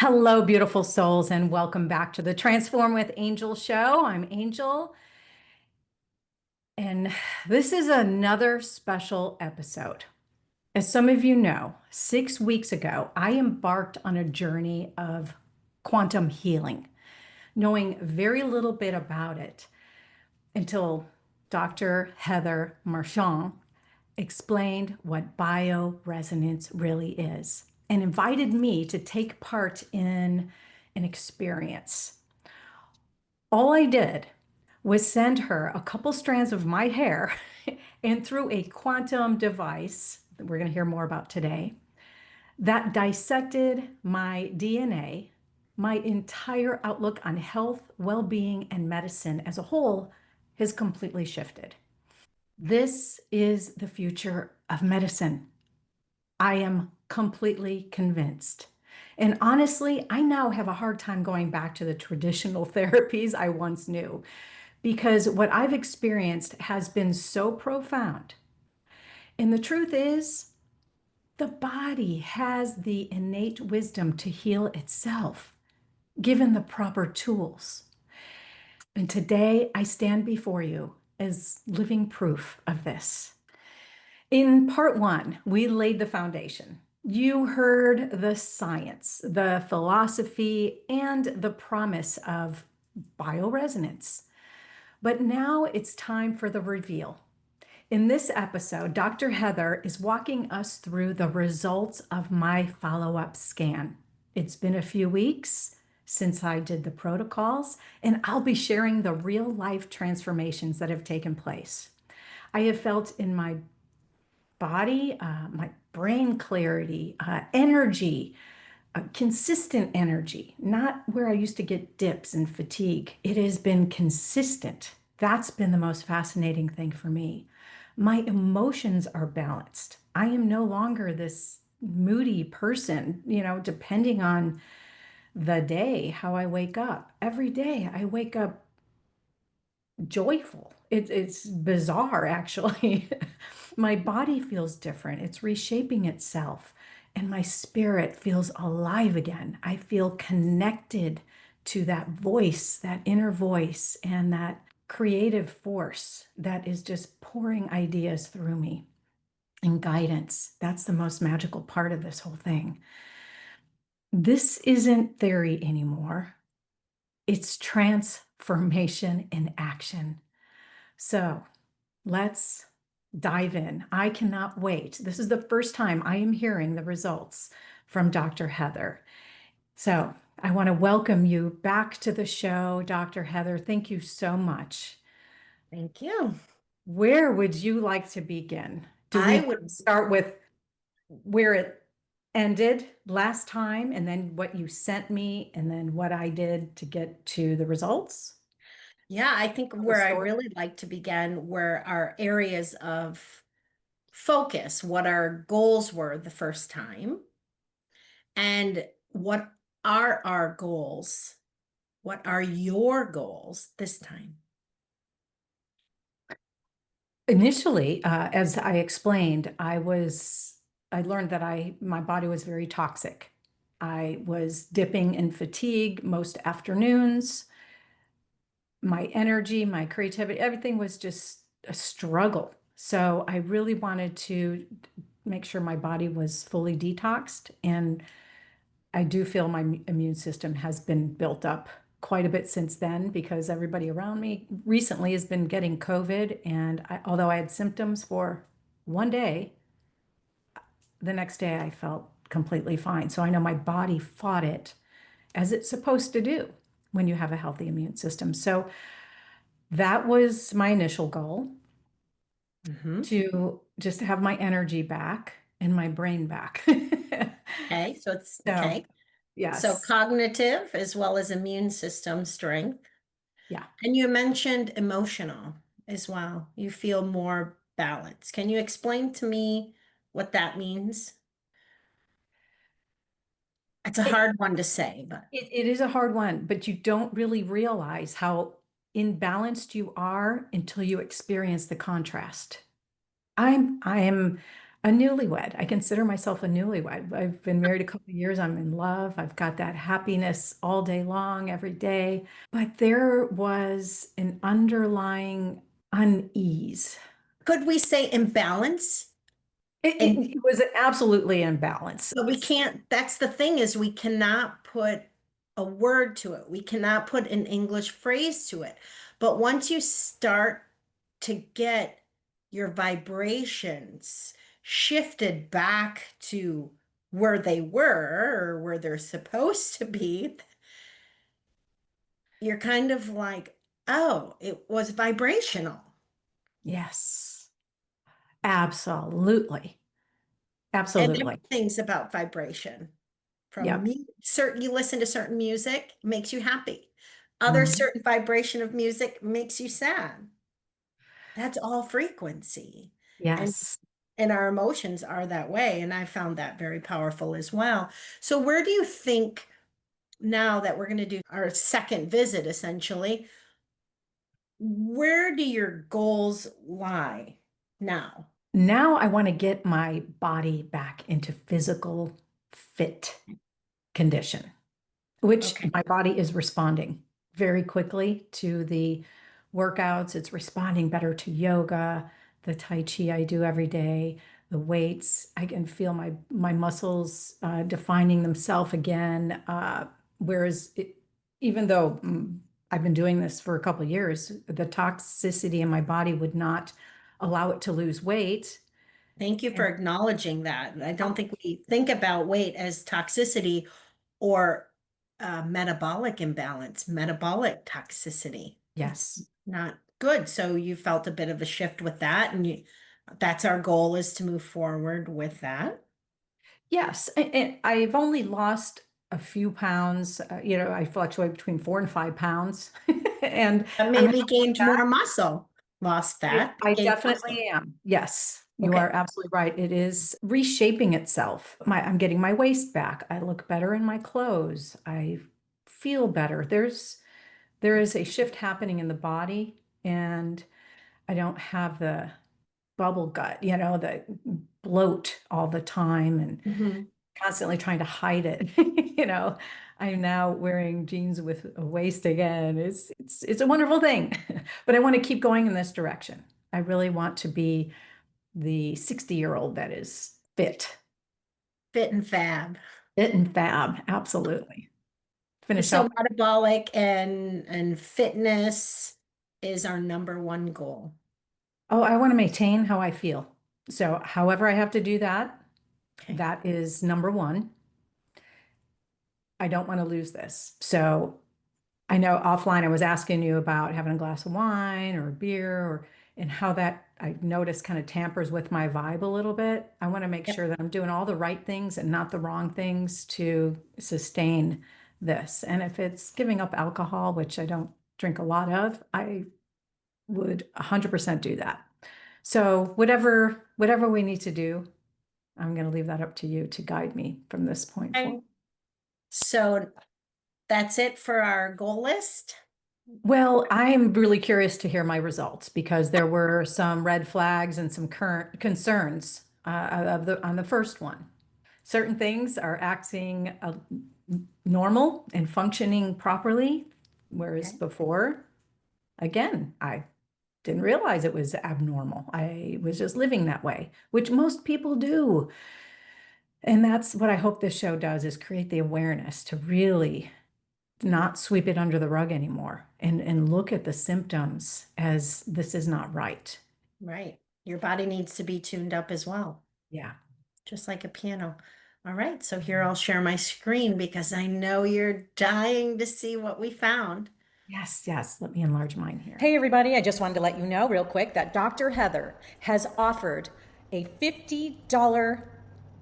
Hello, beautiful souls, and welcome back to the Transform with Angel show. I'm Angel, and this is another special episode. As some of you know, 6 weeks ago, I embarked on a journey of quantum healing, knowing very little bit about it until Dr. Heather Marchand explained what bioresonance really is and invited me to take part in an experience. All I did was send her a couple strands of my hair and through a quantum device that we're going to hear more about today that dissected my DNA, my entire outlook on health, well-being, and medicine as a whole has completely shifted. This is the future of medicine. I am completely convinced. And honestly, I now have a hard time going back to the traditional therapies I once knew because what I've experienced has been so profound. And the truth is, the body has the innate wisdom to heal itself, given the proper tools. And today I stand before you as living proof of this. In part one, we laid the foundation. You heard the science, the philosophy, and the promise of bioresonance. But now it's time for the reveal. In this episode, Dr. Heather is walking us through the results of my follow-up scan. It's been a few weeks since I did the protocols, and I'll be sharing the real-life transformations that have taken place. I have felt in my body, my brain clarity, energy, consistent energy, not where I used to get dips and fatigue. It has been consistent. That's been the most fascinating thing for me. My emotions are balanced. I am no longer this moody person, depending on the day, how I wake up. Every day I wake up joyful. It's bizarre, actually. My body feels different. It's reshaping itself, and my spirit feels alive again. I feel connected to that voice, that inner voice, and that creative force that is just pouring ideas through me and guidance. That's the most magical part of this whole thing. This isn't theory anymore. It's transformation in action. So let's dive in. I cannot wait. This is the first time I am hearing the results from Dr. Heather. So I want to welcome you back to the show, Dr. Heather. Thank you so much. Thank you. Where would you like to begin? Do I we would, start with where it ended last time and then what you sent me and then what I did to get to the results yeah, I think of the where I story? really like to begin were our areas of focus, what our goals were the first time, and what are our goals? What are your goals this time? Initially, as I explained, I learned that my body was very toxic. I was dipping in fatigue most afternoons. My energy, my creativity, everything was just a struggle. So I really wanted to make sure my body was fully detoxed. And I do feel my immune system has been built up quite a bit since then because everybody around me recently has been getting COVID. And although I had symptoms for one day, the next day I felt completely fine. So I know my body fought it as it's supposed to do when you have a healthy immune system. So that was my initial goal, Hmm. to just have my energy back and my brain back. Okay, so it's So, okay. So yes. cognitive as well as immune system strength. Yeah. And you mentioned emotional as well. You feel more balanced. Can you explain to me what that means? It's a It, hard one to say, but it is a hard one, but you don't really realize how imbalanced you are until you experience the contrast. I am A newlywed. I consider myself a newlywed. I've been married a couple of years. I'm in love. I've got that happiness all day long, every day. But there was an underlying unease. Could we say imbalance? It, And it, it was absolutely imbalance. but we can't, that's the thing is we cannot put a word to it. We cannot put an English phrase to it. But once you start to get your vibrations shifted back to where they were or where they're supposed to be, you're kind of like, oh, it was vibrational. Yes, absolutely. And Absolutely. everything's about vibration. From Yep. certain, you listen to certain music, makes you happy. Other Mhm. certain vibration of music makes you sad. That's all frequency. And Yes. and our emotions are that way. And I found that very powerful as well. So where do you think now that we're going to do our second visit, essentially, where do your goals lie now? Now I want to get my body back into physical fit condition, which Okay. my body is responding very quickly to the workouts. It's responding better to yoga, the Tai Chi I do every day, the weights. I can feel my muscles defining themselves again. Whereas even though I've been doing this for a couple of years, the toxicity in my body would not allow it to lose weight. Thank you for And acknowledging that. I don't oh, think we think about weight as toxicity or metabolic imbalance, metabolic toxicity. It's yes. not good. So you felt a bit of a shift with that, and that's our goal is to move forward with that. Yes, and I've only lost a few pounds. I fluctuate between 4 and 5 pounds, and But I'm maybe happy with gained more that. muscle, lost fat, but I gained definitely muscle. am. Yes, you are Okay. absolutely right. It is reshaping itself. I'm getting my waist back. I look better in my clothes. I feel better. There is a shift happening in the body, and I don't have the bubble gut, the bloat all the time, and Mhm. constantly trying to hide it. You know, I'm now wearing jeans with a waist again. It's a wonderful thing. But I want to keep going in this direction. I really want to be the 60-year-old that is Fit and fab. fit and fab. Absolutely. Finish So out. metabolic and fitness is our number one goal. Oh, I want to maintain how I feel. So however I have to do that, Okay. that is number one. I don't want to lose this. So I know offline I was asking you about having a glass of wine or a beer and how that I've noticed kind of tampers with my vibe a little bit. I want to make Yep. sure that I'm doing all the right things and not the wrong things to sustain this. And if it's giving up alcohol, which I don't drink a lot of, I would 100% do that. So whatever we need to do, I'm going to leave that up to you to guide me from this point forward. Okay. So that's it for our goal list. Well, I'm really curious to hear my results because there were some red flags and some current concerns on the first one. Certain things are acting normal and functioning properly, whereas Okay. before, again, I didn't realize it was abnormal. I was just living that way, which most people do. And that's what I hope this show does is create the awareness to really not sweep it under the rug anymore and look at the symptoms as this is not right. Right. Your body needs to be tuned up as well, Yeah. just like a piano. All right. So here I'll share my screen because I know you're dying to see what we found. Yes, yes. Let me enlarge mine here. Hey, everybody, I just wanted to let you know real quick that Dr. Heather has offered a $50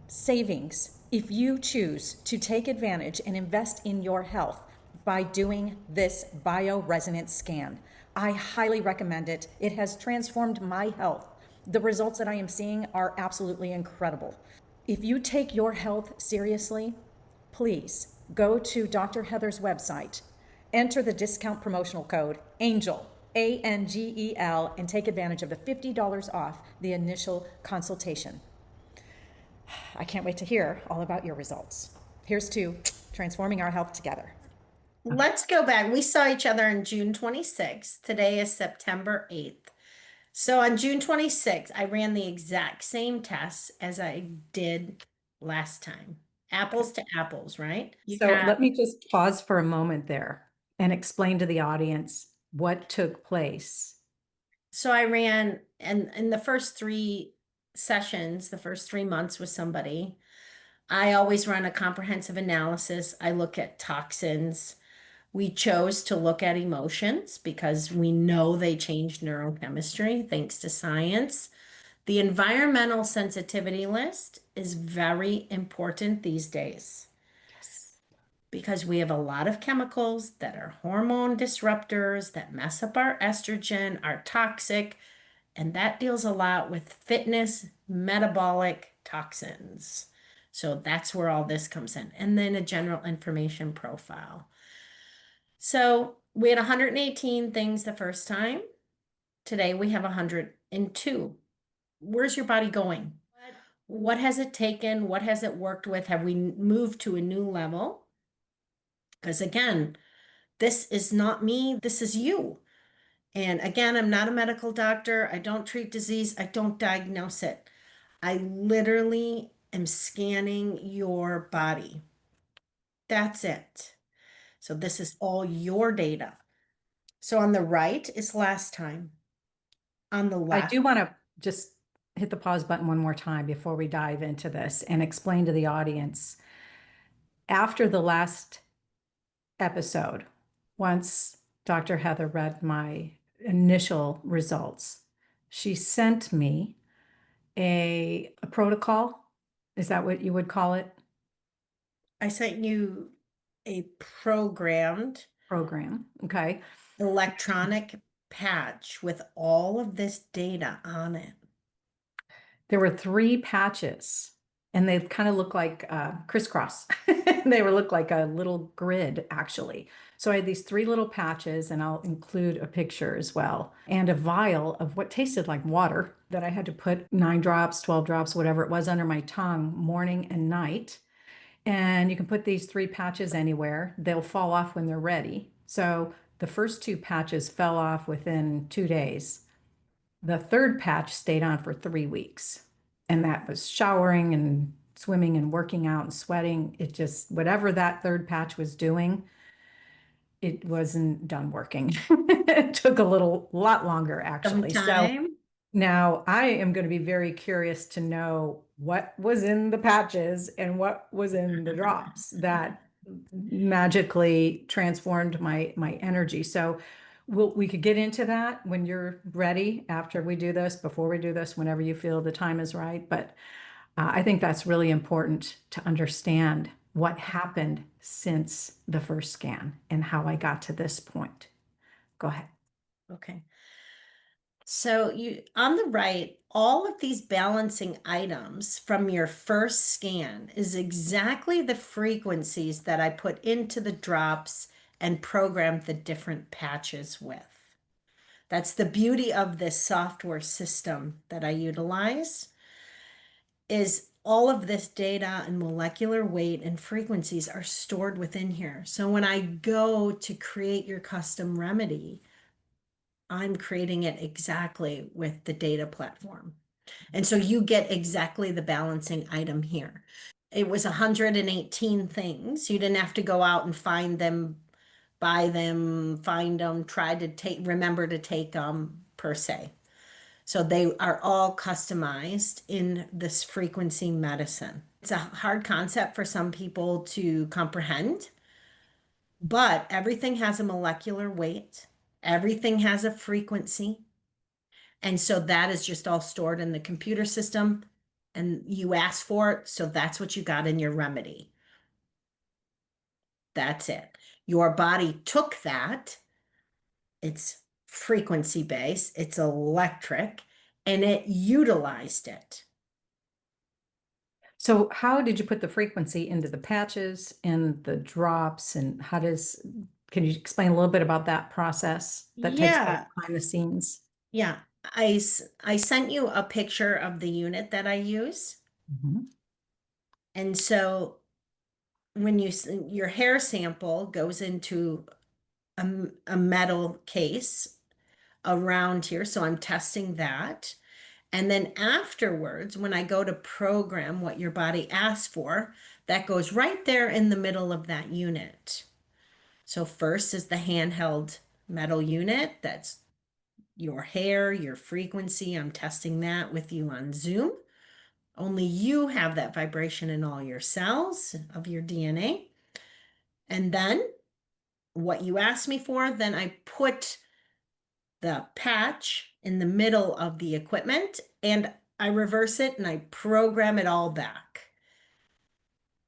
savings if you choose to take advantage and invest in your health by doing this BioResonance scan. I highly recommend it. It has transformed my health. The results that I am seeing are absolutely incredible. If you take your health seriously, please go to Dr. Heather's website, enter the discount promotional code ANGEL, ANGEL, and take advantage of the $50 off the initial consultation. I can't wait to hear all about your results. Here's to transforming our health together. Let's go back. We saw each other on June 26th. Today is September 8th. So on June 26th, I ran the exact same tests as I did last time. Apples to apples, right? So let me just pause for a moment there and explain to the audience what took place. So I ran, and in the first 3 sessions, the first 3 months with somebody, I always run a comprehensive analysis. I look at toxins. We chose to look at emotions because we know they change neurochemistry thanks to science. The environmental sensitivity list is very important these days Yes. because we have a lot of chemicals that are hormone disruptors that mess up our estrogen, are toxic, and that deals a lot with fitness, metabolic toxins. So that's where all this comes in. And then a general information profile. So we had 118 things the first time. Today we have 102. Where's your body going? What has it taken? What has it worked with? Have we moved to a new level? Because again, this is not me, this is you. And again, I'm not a medical doctor. I don't treat disease. I don't diagnose it. I literally am scanning your body. That's it. So this is all your data. So on the right is last time. On the I left, do want to just hit the pause button one more time before we dive into this and explain to the audience. After the last episode, once Dr. Heather read my initial results, she sent me a protocol. Is that what you would call it? I sent you a programmed Program. Okay. electronic patch with all of this data on it. There were 3 patches and they kind of look like crisscross. They were look like a little grid, actually. So I had these 3 little patches, and I'll include a picture as well, and a vial of what tasted like water that I had to put 9 drops, 12 drops, whatever it was, under my tongue morning and night. And you can put these 3 patches anywhere. They'll fall off when they're ready. So the first 2 patches fell off within 2 days. The third patch stayed on for 3 weeks. And that was showering and swimming and working out and sweating. It just, whatever that third patch was doing, it wasn't done working. It took a lot longer, actually. So Sometime. now I am going to be very curious to know what was in the patches and what was in the drops that magically transformed my energy. So we could get into that when you're ready, after we do this, before we do this, whenever you feel the time is right. But I think that's really important to understand what happened since the first scan and how I got to this point. Go ahead. Okay. So you on the right, all of these balancing items from your first scan is exactly the frequencies that I put into the drops and programmed the different patches with. That's the beauty of this software system that I utilize, is all of this data and molecular weight and frequencies are stored within here. So when I go to create your custom remedy, I'm creating it exactly with the data platform. And so you get exactly the balancing item here. It was 118 things. You didn't have to go out and find them, buy them, find them, try to remember to take them per se. So they are all customized in this frequency medicine. It's a hard concept for some people to comprehend, but everything has a molecular weight, everything has a frequency. And so that is just all stored in the computer system, and you asked for it. So that's what you got in your remedy. That's it. Your body took that. It's frequency based, it's electric, and it utilized it. So how did you put the frequency into the patches and the drops, and can you explain a little bit about that process that takes place Yeah. behind the scenes? Yeah. I sent you a picture of the unit that I use. Mhm. And so when your hair sample goes into a metal case around here, so I'm testing that. And then afterwards, when I go to program what your body asks for, that goes right there in the middle of that unit. So first is the handheld metal unit. That's your hair, your frequency. I'm testing that with you on Zoom. Only you have that vibration in all your cells of your DNA. And then what you asked me for, then I put the patch in the middle of the equipment and I reverse it and I program it all back.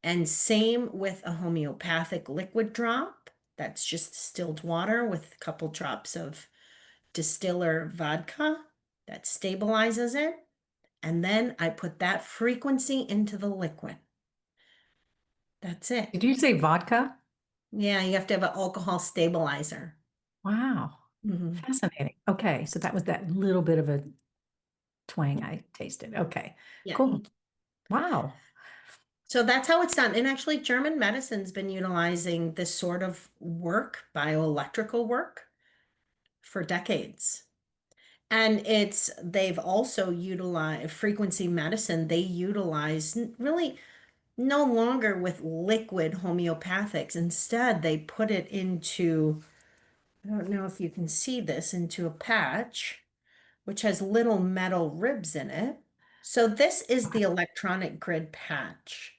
And same with a homeopathic liquid drop. That's just distilled water with a couple drops of distiller vodka that stabilizes it. And then I put that frequency into the liquid. That's it. Did you say vodka? Yeah, you have to have an alcohol stabilizer. Wow. Mhm. Fascinating. Okay. So that was that little bit of a twang I tasted. Okay. Yeah. Cool. Wow. So that's how it's done. And actually, German medicine's been utilizing this sort of work, bioelectrical work, for decades. And they've also utilized frequency medicine. They utilize really no longer with liquid homeopathics. Instead, they put it into, I don't know if you can see this, into a patch, which has little metal ribs in it. So this is the electronic grid patch.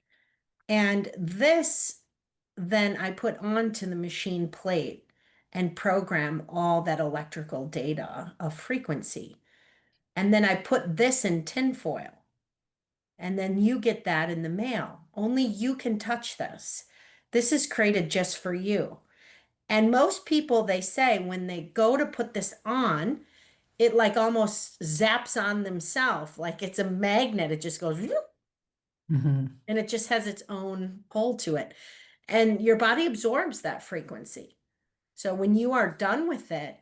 And this then I put onto the machine plate and program all that electrical data of frequency. And then I put this in tinfoil. And then you get that in the mail. Only you can touch this. This is created just for you. And most people, they say when they go to put this on, it like almost zaps on themselves. Like it's a magnet. It just goes, whoop, Mhm. and it just has its own pull to it. And your body absorbs that frequency. So when you are done with it,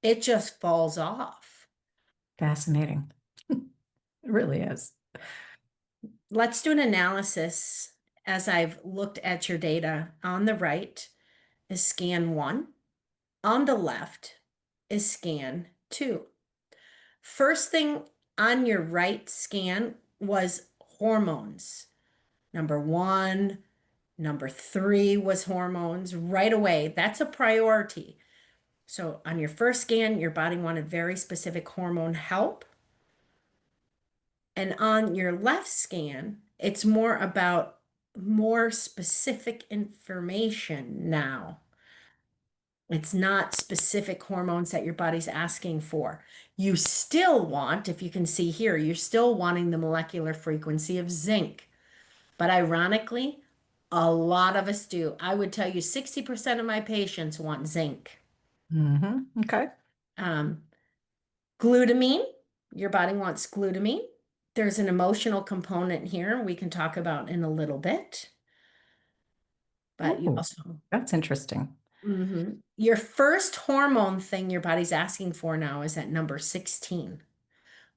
it just falls off. Fascinating. It really is. Let's do an analysis as I've looked at your data. On the right is scan 1. On the left is scan 2. First thing on your right scan was hormones. Number 1, number 3 was hormones right away. That's a priority. So on your first scan, your body wanted very specific hormone help. And on your left scan, it's more about more specific information now. It's not specific hormones that your body's asking for. You still want, if you can see here, you're still wanting the molecular frequency of zinc. But ironically, a lot of us do. I would tell you 60% of my patients want zinc. Okay. Um, Glutamine, your body wants glutamine. There's an emotional component here we can talk about in a little bit. But you Oh, also, that's interesting. your first hormone thing your body's asking for now is at number 16,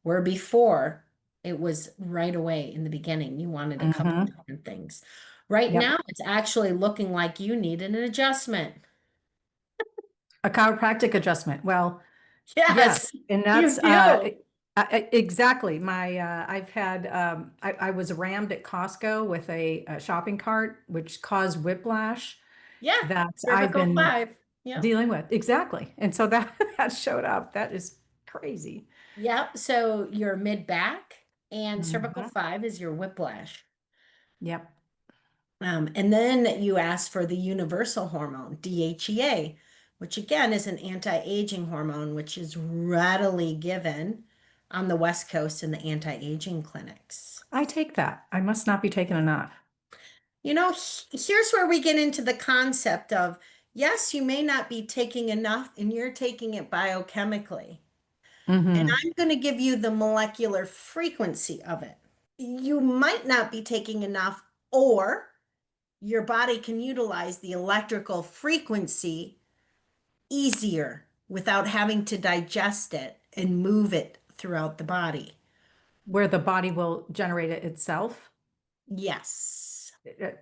where before it was right away in the beginning. You wanted a couple Hmm. different things. Right Yep. now, it's actually looking like you needed an adjustment. A chiropractic adjustment. Well, yes, Yes, and you that's do. exactly my I've had I was rammed at Costco with a shopping cart, which caused whiplash Yeah, that I've cervical been 5. Yep. dealing with. Exactly. And so that that showed up. That is crazy. Yep. So your mid back and cervical Hmm. 5 is your whiplash. Yep. And then you ask for the universal hormone, DHEA, which again is an anti-aging hormone, which is readily given on the West Coast in the anti-aging clinics. I take that. I must not be taking enough. You know, here's where we get into the concept of, yes, you may not be taking enough and you're taking it biochemically. And Hmm. I'm going to give you the molecular frequency of it. You might not be taking enough, or your body can utilize the electrical frequency easier without having to digest it and move it throughout the body. Where the body will generate it itself. Yes,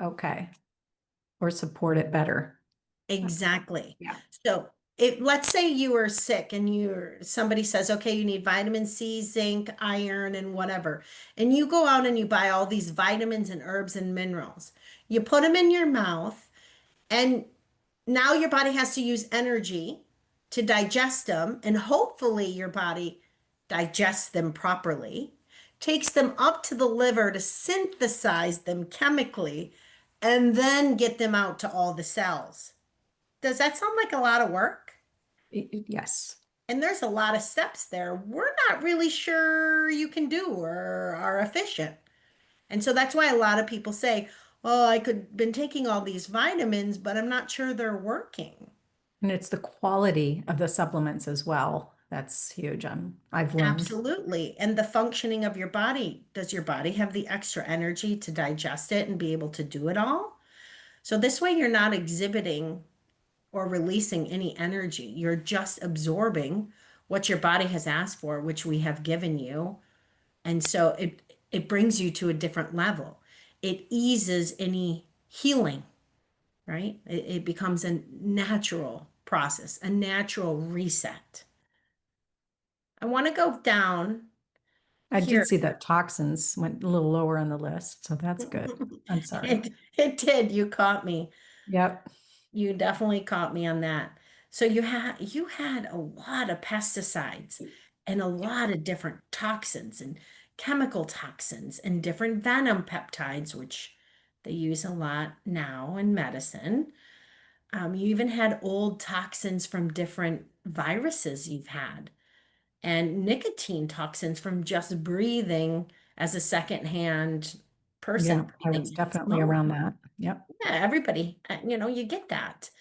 Okay. Or support it better. exactly. Yeah. So let's say you are sick and somebody says, okay, you need vitamin C, zinc, iron, and whatever. And you go out and you buy all these vitamins and herbs and minerals. You put them in your mouth, and now your body has to use energy to digest them, and hopefully your body digests them properly, takes them up to the liver to synthesize them chemically, and then get them out to all the cells. Does that sound like a lot of work? Yes. And there's a lot of steps there we're not really sure you can do or are efficient. And so that's why a lot of people say, "Oh, I could been taking all these vitamins, but I'm not sure they're working." And it's the quality of the supplements as well. That's huge. I've learned. Absolutely. And the functioning of your body. Does your body have the extra energy to digest it and be able to do it all? So this way you're not exhibiting or releasing any energy. You're just absorbing what your body has asked for, which we have given you. And so it brings you to a different level. It eases any healing, right? It becomes a natural process, a natural reset. I want to go down I here. did see that toxins went a little lower on the list, so that's good. I'm sorry. It did. You caught me. Yep. You definitely caught me on that. So you had a lot of pesticides and a lot of different toxins and chemical toxins and different venom peptides, which they use a lot now in medicine. You even had old toxins from different viruses you've had, and nicotine toxins from just breathing as a secondhand person Yeah, I breathing was in definitely smoke. around that. Yep. Yeah, everybody, you get that.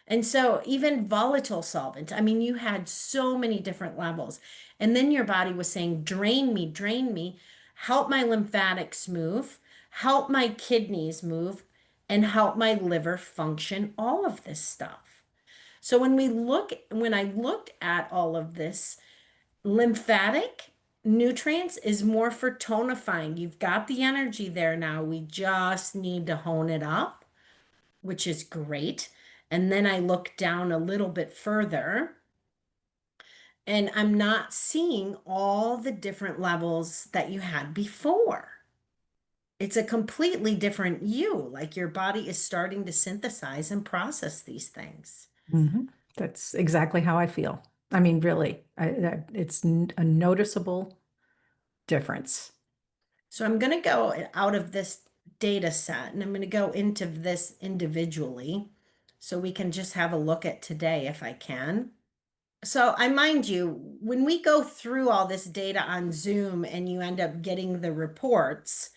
And so even volatile solvent, I mean, you had so many different levels. And then your body was saying, drain me, help my lymphatics move, help my kidneys move, and help my liver function, all of this stuff. So when I looked at all of this, lymphatic nutrients is more for tonifying. You've got the energy there now. We just need to hone it up, which is great. And then I look down a little bit further and I'm not seeing all the different levels that you had before. It's a completely different you, like your body is starting to synthesize and process these things. Hmm. That's exactly how I feel. I mean, really, it's a noticeable difference. So I'm going to go out of this data set and I'm going to go into this individually so we can just have a look at today if I can. So I mind you, when we go through all this data on Zoom and you end up getting the reports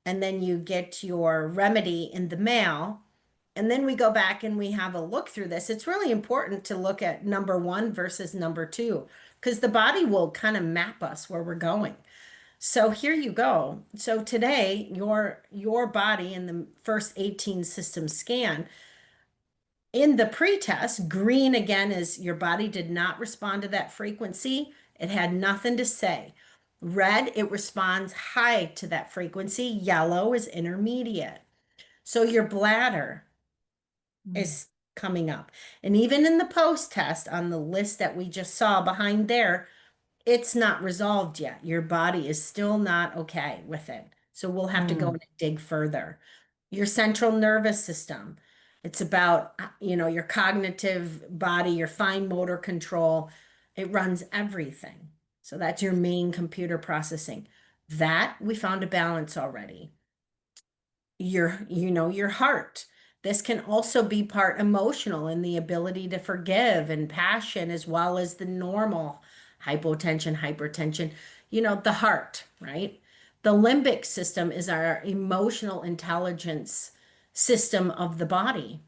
and then you get your remedy in the mail, and then we go back and we have a look through this, it's really important to look at number one versus number two, because the body will kind of map us where we're going. So here you go. So today, your body in the first 18 system scan, in the pretest, green again is your body did not respond to that frequency. It had nothing to say. Red, it responds high to that frequency. Yellow is intermediate. So your bladder Mm. is coming up. And even in the post test on the list that we just saw behind there, it's not resolved yet. Your body is still not okay with it. So we'll have to go Mm. and dig further. Your central nervous system. It's about, your cognitive body, your fine motor control. It runs everything. So that's your main computer processing. That we found a balance already. Your heart. This can also be part emotional in the ability to forgive and passion, as well as the normal hypotension, hypertension, the heart, right? The limbic system is our emotional intelligence system of the body,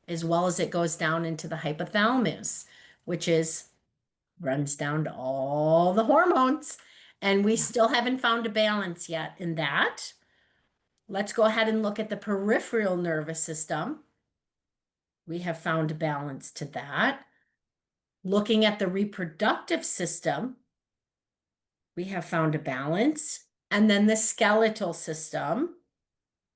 as well as it goes down into the hypothalamus, which is runs down to all the hormones. And we Yeah. still haven't found a balance yet in that. Let's go ahead and look at the peripheral nervous system. We have found balance to that. Looking at the reproductive system, we have found a balance. And then the skeletal system,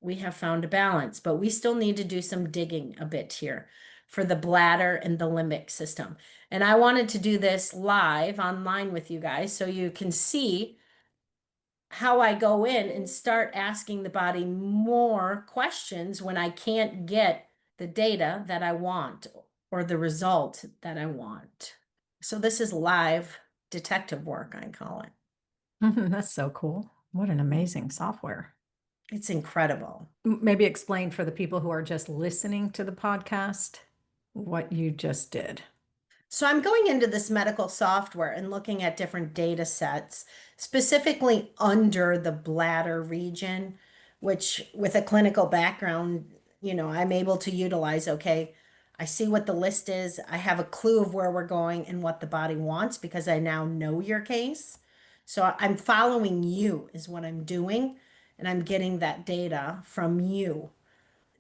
we have found a balance, but we still need to do some digging a bit here for the bladder and the limbic system. And I wanted to do this live online with you guys so you can see how I go in and start asking the body more questions when I can't get the data that I want or the result that I want. So this is live detective work, I call it. That's so cool. What an amazing software. It's incredible. Maybe explain for the people who are just listening to the podcast what you just did. So I'm going into this medical software and looking at different data sets, specifically under the bladder region, which with a clinical background, I'm able to utilize, okay, I see what the list is. I have a clue of where we're going and what the body wants because I now know your case. So I'm following you is what I'm doing, and I'm getting that data from you.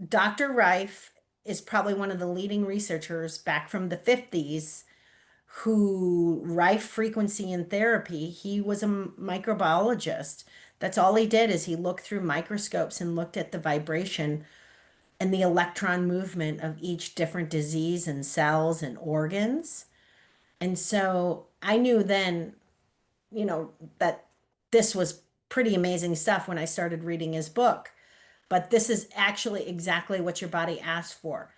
Dr. Reif is probably one of the leading researchers back from the 50s who Rife frequency in therapy. He was a microbiologist. That's all he did is he looked through microscopes and looked at the vibration and the electron movement of each different disease and cells and organs. And so I knew then, that this was pretty amazing stuff when I started reading his book. But this is actually exactly what your body asked for,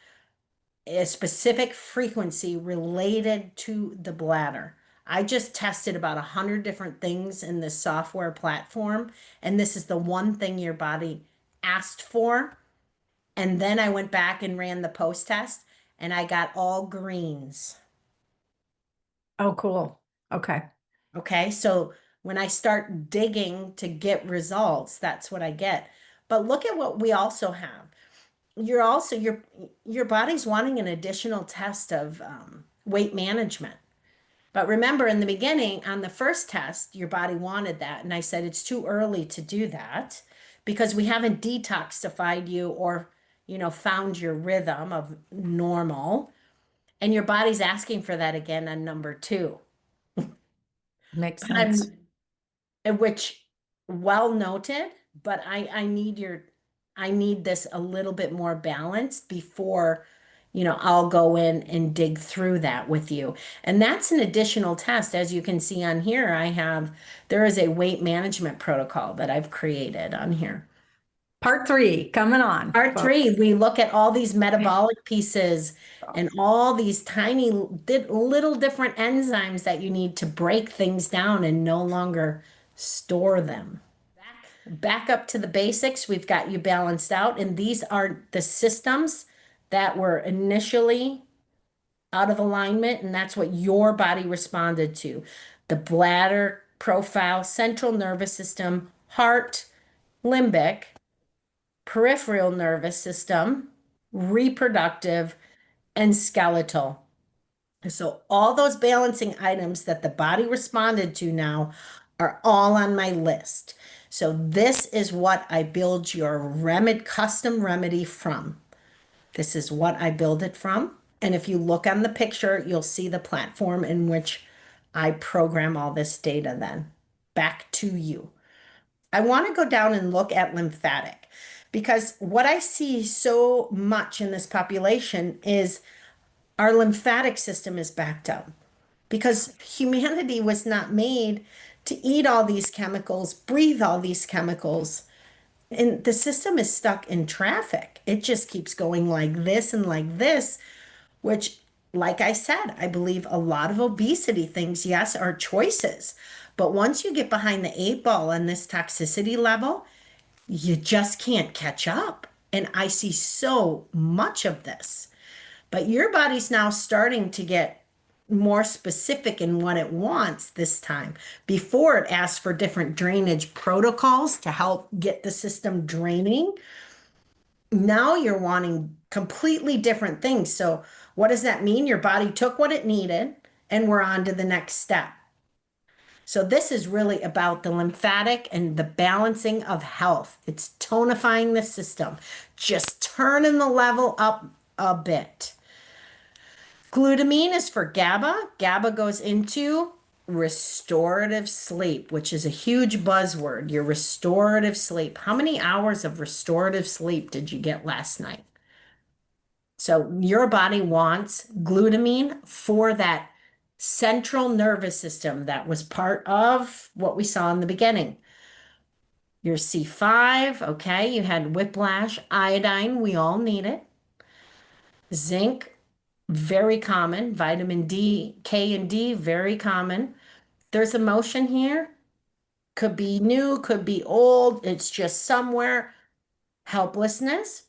a specific frequency related to the bladder. I just tested about 100 different things in this software platform, and this is the one thing your body asked for. And then I went back and ran the post test, and I got all greens. Oh, cool. Okay. Okay, so when I start digging to get results, that's what I get. But look at what we also have. You're also your body's wanting an additional test of weight management. But remember, in the beginning, on the first test, your body wanted that, and I said it's too early to do that because we haven't detoxified you or found your rhythm of normal, and your body's asking for that again on number two. Makes But sense. which well noted, but I need this a little bit more balanced before, I'll go in and dig through that with you. And that's an additional test. As you can see on here, there is a weight management protocol that I've created on here. Part 3 coming on, Part folks. 3, we look at all these metabolic pieces and all these tiny little different enzymes that you need to break things down and no longer store them. Back up to the basics, we've got you balanced out, and these are the systems that were initially out of alignment, and that's what your body responded to. The bladder profile, central nervous system, heart, limbic, peripheral nervous system, reproductive, and skeletal. So all those balancing items that the body responded to now are all on my list. So this is what I build your custom remedy from. This is what I build it from. And if you look on the picture, you'll see the platform in which I program all this data then back to you. I want to go down and look at lymphatic because what I see so much in this population is our lymphatic system is backed up because humanity was not made to eat all these chemicals, breathe all these chemicals. And the system is stuck in traffic. It just keeps going like this, which, like I said, I believe a lot of obesity things, yes, are choices. But once you get behind the 8 ball on this toxicity level, you just can't catch up. And I see so much of this. But your body's now starting to get more specific in what it wants this time. Before it asked for different drainage protocols to help get the system draining. Now you're wanting completely different things. So what does that mean? Your body took what it needed and we're on to the next step. So this is really about the lymphatic and the balancing of health. It's tonifying the system, just turning the level up a bit. Glutamine is for GABA. GABA goes into restorative sleep, which is a huge buzzword, your restorative sleep. How many hours of restorative sleep did you get last night? So your body wants glutamine for that central nervous system that was part of what we saw in the beginning. Your C5, okay, you had whiplash, iodine, we all need it. Zinc, very common. Vitamin D, K and D, very common. There's emotion here. Could be new, could be old. It's just somewhere. Helplessness.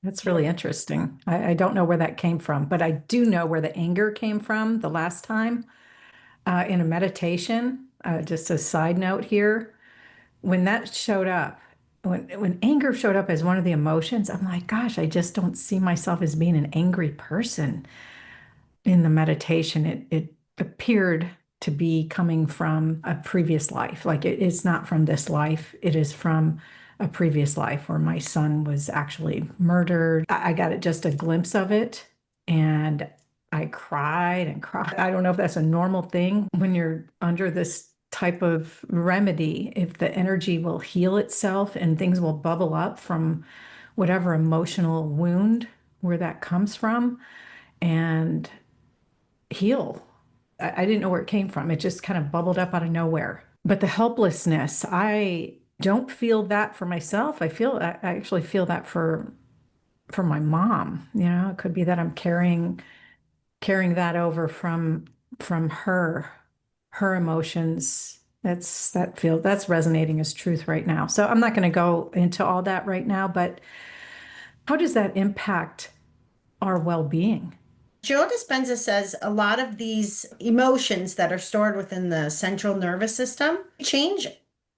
That's really interesting. I don't know where that came from, but I do know where the anger came from the last time in a meditation. Just a side note here, when that showed up, when anger showed up as one of the emotions, I'm like, gosh, I just don't see myself as being an angry person. In the meditation, it appeared to be coming from a previous life. Like it's not from this life, it is from a previous life where my son was actually murdered. I got it, just a glimpse of it, and I cried and cried. I don't know if that's a normal thing when you're under this type of remedy, if the energy will heal itself and things will bubble up from whatever emotional wound where that comes from and heal. I didn't know where it came from. It just kind of bubbled up out of nowhere. But the helplessness, I don't feel that for myself. I actually feel that for my mom. You know, it could be that I'm carrying that over from her emotions. That's resonating as truth right now. So I'm not going to go into all that right now, but how does that impact our well-being? Joe Dispenza says a lot of these emotions that are stored within the central nervous system change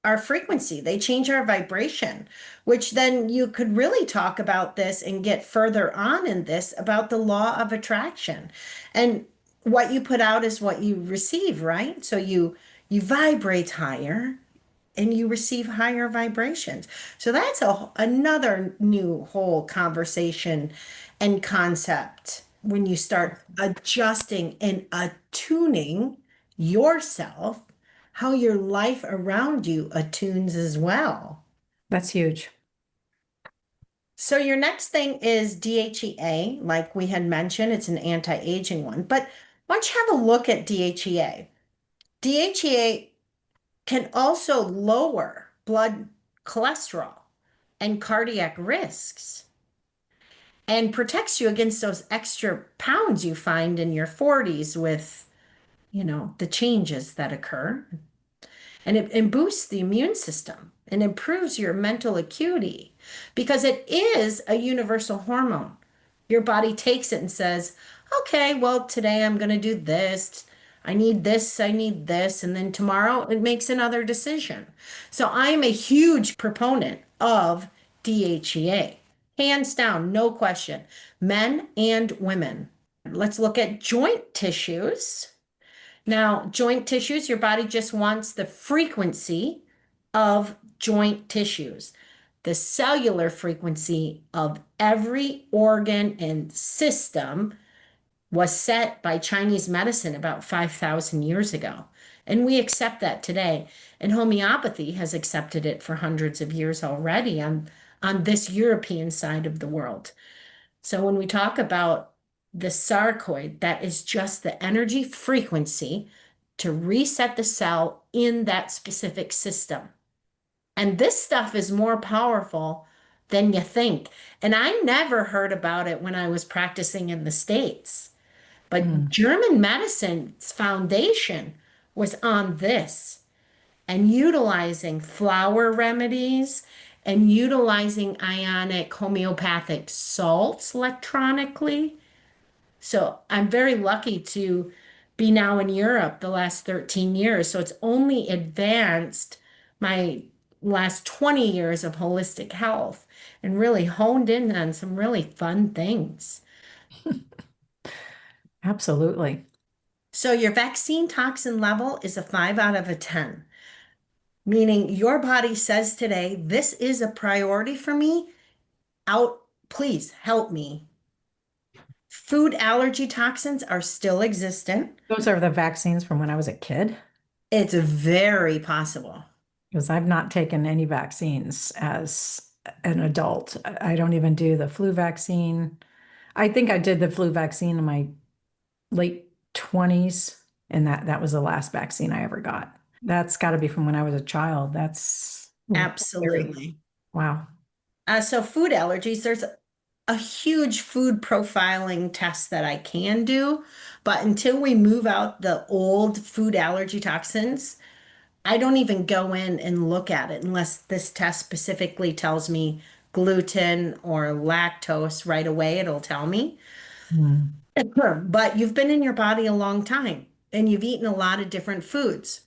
our frequency, they change our vibration, which then you could really talk about this and get further on in this about the law of attraction. And what you put out is what you receive, right? So you vibrate higher and you receive higher vibrations. So that's another new whole conversation and concept when you start adjusting and attuning yourself, how your life around you attunes as well. That's huge. So your next thing is DHEA, like we had mentioned, it's an anti-aging one. But why don't you have a look at DHEA? DHEA can also lower blood cholesterol and cardiac risks and protects you against those extra pounds you find in your 40s with, the changes that occur. And it boosts the immune system and improves your mental acuity because it is a universal hormone. Your body takes it and says, okay, well, today I'm going to do this. I need this, I need this. And then tomorrow it makes another decision. So I am a huge proponent of DHEA. Hands down, no question. Men and women. Let's look at joint tissues. Now, joint tissues, your body just wants the frequency of joint tissues, the cellular frequency of every organ and system was set by Chinese medicine about 5,000 years ago. And we accept that today. And homeopathy has accepted it for hundreds of years already on this European side of the world. So when we talk about the sarcoid, that is just the energy frequency to reset the cell in that specific system. And this stuff is more powerful than you think. And I never heard about it when I was practicing in the States. But German medicine's foundation was on this and utilizing flower remedies and utilizing ionic homeopathic salts electronically. So I'm very lucky to be now in Europe the last 13 years. So it's only advanced my last 20 years of holistic health and really honed in on some really fun things. Absolutely. So your vaccine toxin level is a 5 out of a 10, meaning your body says today, this is a priority for me. Out, please help me. Food allergy toxins are still existent. Those are the vaccines from when I was a kid, It's very possible. because I've not taken any vaccines as an adult. I don't even do the flu vaccine. I think I did the flu vaccine in my late 20s, and that was the last vaccine I ever got. That's got to be from when I was a child. That's scary. Absolutely. Wow. So food allergies, there's a huge food profiling test that I can do, but until we move out the old food allergy toxins, I don't even go in and look at it unless this test specifically tells me gluten or lactose right away, it'll tell me. Hmm. But you've been in your body a long time and you've eaten a lot of different foods.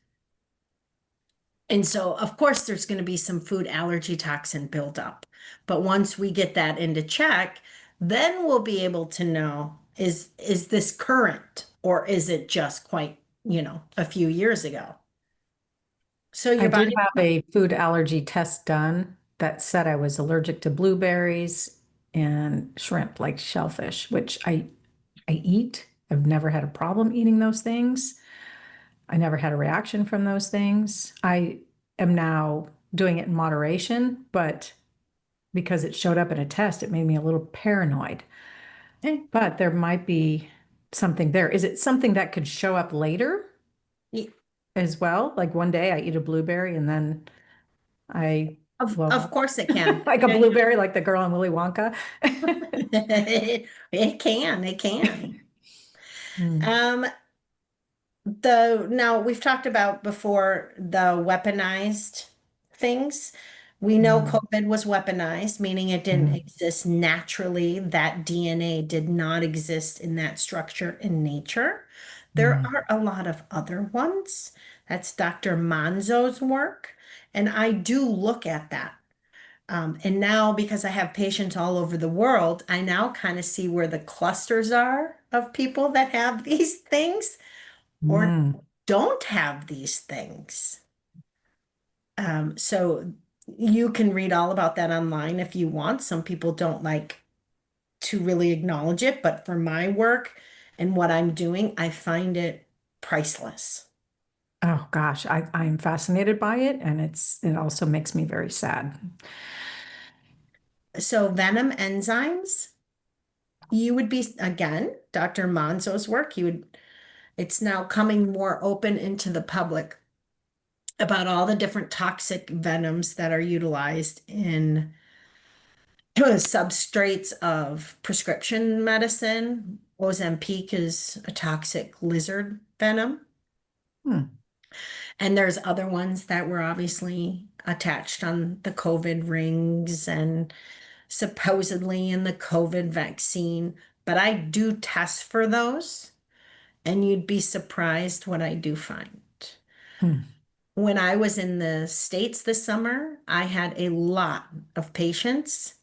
And so, of course, there's going to be some food allergy toxin buildup. But once we get that into check, then we'll be able to know is this current or is it just quite, a few years ago? So I your did body, have a food allergy test done that said I was allergic to blueberries and shrimp, like shellfish, which I eat. I've never had a problem eating those things. I never had a reaction from those things. I am now doing it in moderation, but because it showed up in a test, it made me a little paranoid. eh, But there might be something there. Is it something that could show up later as well? Like one day I eat a blueberry and then I blow of up course it can. like a blueberry, like the girl in Willy Wonka. It can. Hmm. Um, now we've talked about before the weaponized things. We know Hmm. COVID was weaponized, meaning it didn't Hmm. exist naturally. That DNA did not exist in that structure in nature. There Hmm. are a lot of other ones. That's Dr. Manzo's work. And I do look at that. And now, because I have patients all over the world, I now kind of see where the clusters are of people that have these things or Hmm. don't have these things. So you can read all about that online if you want. Some people don't like to really acknowledge it, but for my work and what I'm doing, I find it priceless. Oh gosh, I'm fascinated by it, and it also makes me very sad. So venom enzymes, you would be, again, Dr. Manzo's work, it's now coming more open into the public about all the different toxic venoms that are utilized in substrates of prescription medicine. Ozempic is a toxic lizard venom. Hmm. And there's other ones that were obviously attached on the COVID rings and supposedly in the COVID vaccine. But I do test for those, and you'd be surprised what I do find. Hmm. When I was in the States this summer, I had a lot of patients,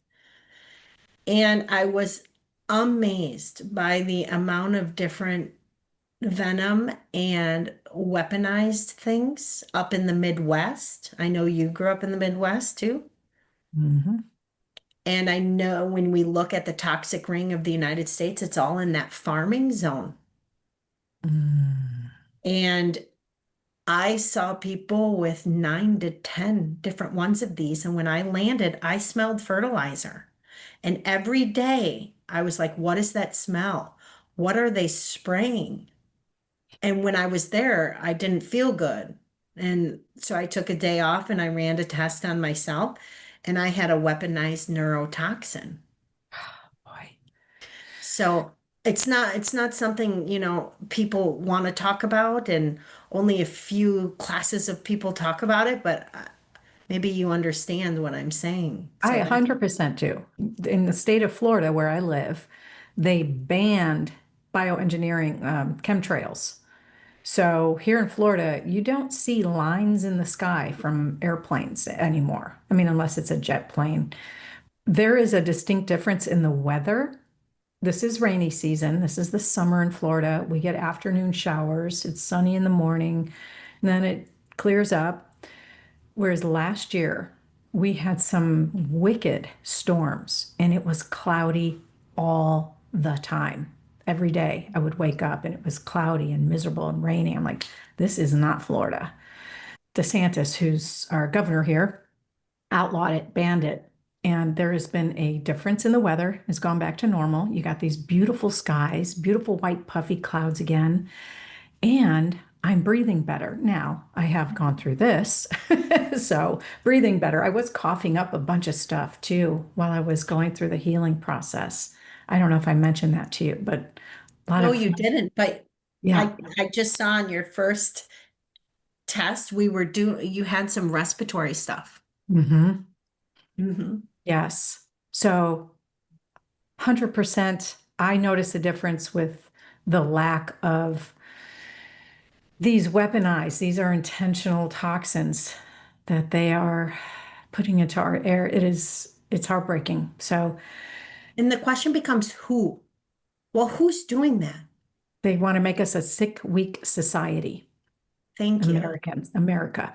and I was amazed by the amount of different venom and weaponized things up in the Midwest. I know you grew up in the Midwest too. Mhm. And I know when we look at the toxic ring of the United States, it's all in that farming zone. Mm. And I saw people with 9 to 10 different ones of these. And when I landed, I smelled fertilizer. And every day I was like, what is that smell? What are they spraying? And when I was there, I didn't feel good. And so I took a day off and I ran a test on myself and I had a weaponized neurotoxin. Boy. So it's not something, people want to talk about and only a few classes of people talk about it, but maybe you understand what I'm saying. I So that's 100% do. In the state of Florida where I live, they banned bioengineering chemtrails. So here in Florida, you don't see lines in the sky from airplanes anymore. I mean, unless it's a jet plane. There is a distinct difference in the weather. This is rainy season. This is the summer in Florida. We get afternoon showers. It's sunny in the morning, and then it clears up. Whereas last year, we had some wicked storms and it was cloudy all the time. Every day I would wake up and it was cloudy and miserable and rainy. I'm like, this is not Florida. DeSantis, who's our governor here, outlawed it, banned it. And there has been a difference in the weather. It's gone back to normal. You got these beautiful skies, beautiful white puffy clouds again. And I'm breathing better. Now, I have gone through this, so breathing better. I was coughing up a bunch of stuff too while I was going through the healing process. I don't know if I mentioned that to you, but a lot No, of, you didn't, but yeah. I just saw on your first test, you had some respiratory stuff. Hmm. Hmm. Yes. So 100%, I notice a difference with the lack of these weaponized, these are intentional toxins that they are putting into our air. It's heartbreaking. So And the question becomes who? Well, who's doing that? they want to make us a sick, weak society. Thank you. Americans, America,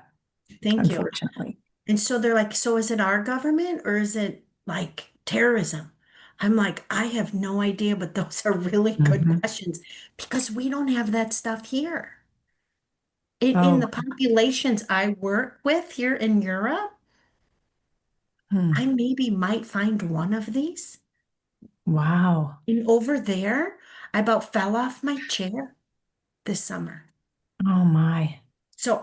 Thank you. unfortunately. And so they're like, so is it our government or is it like terrorism? I'm like, I have no idea, but those are really good Mhm. questions because we don't have that stuff here. In Oh, the populations I work with here in Europe, I hmm. maybe might find one of these. Wow. And over there, I about fell off my chair this summer. Oh my. So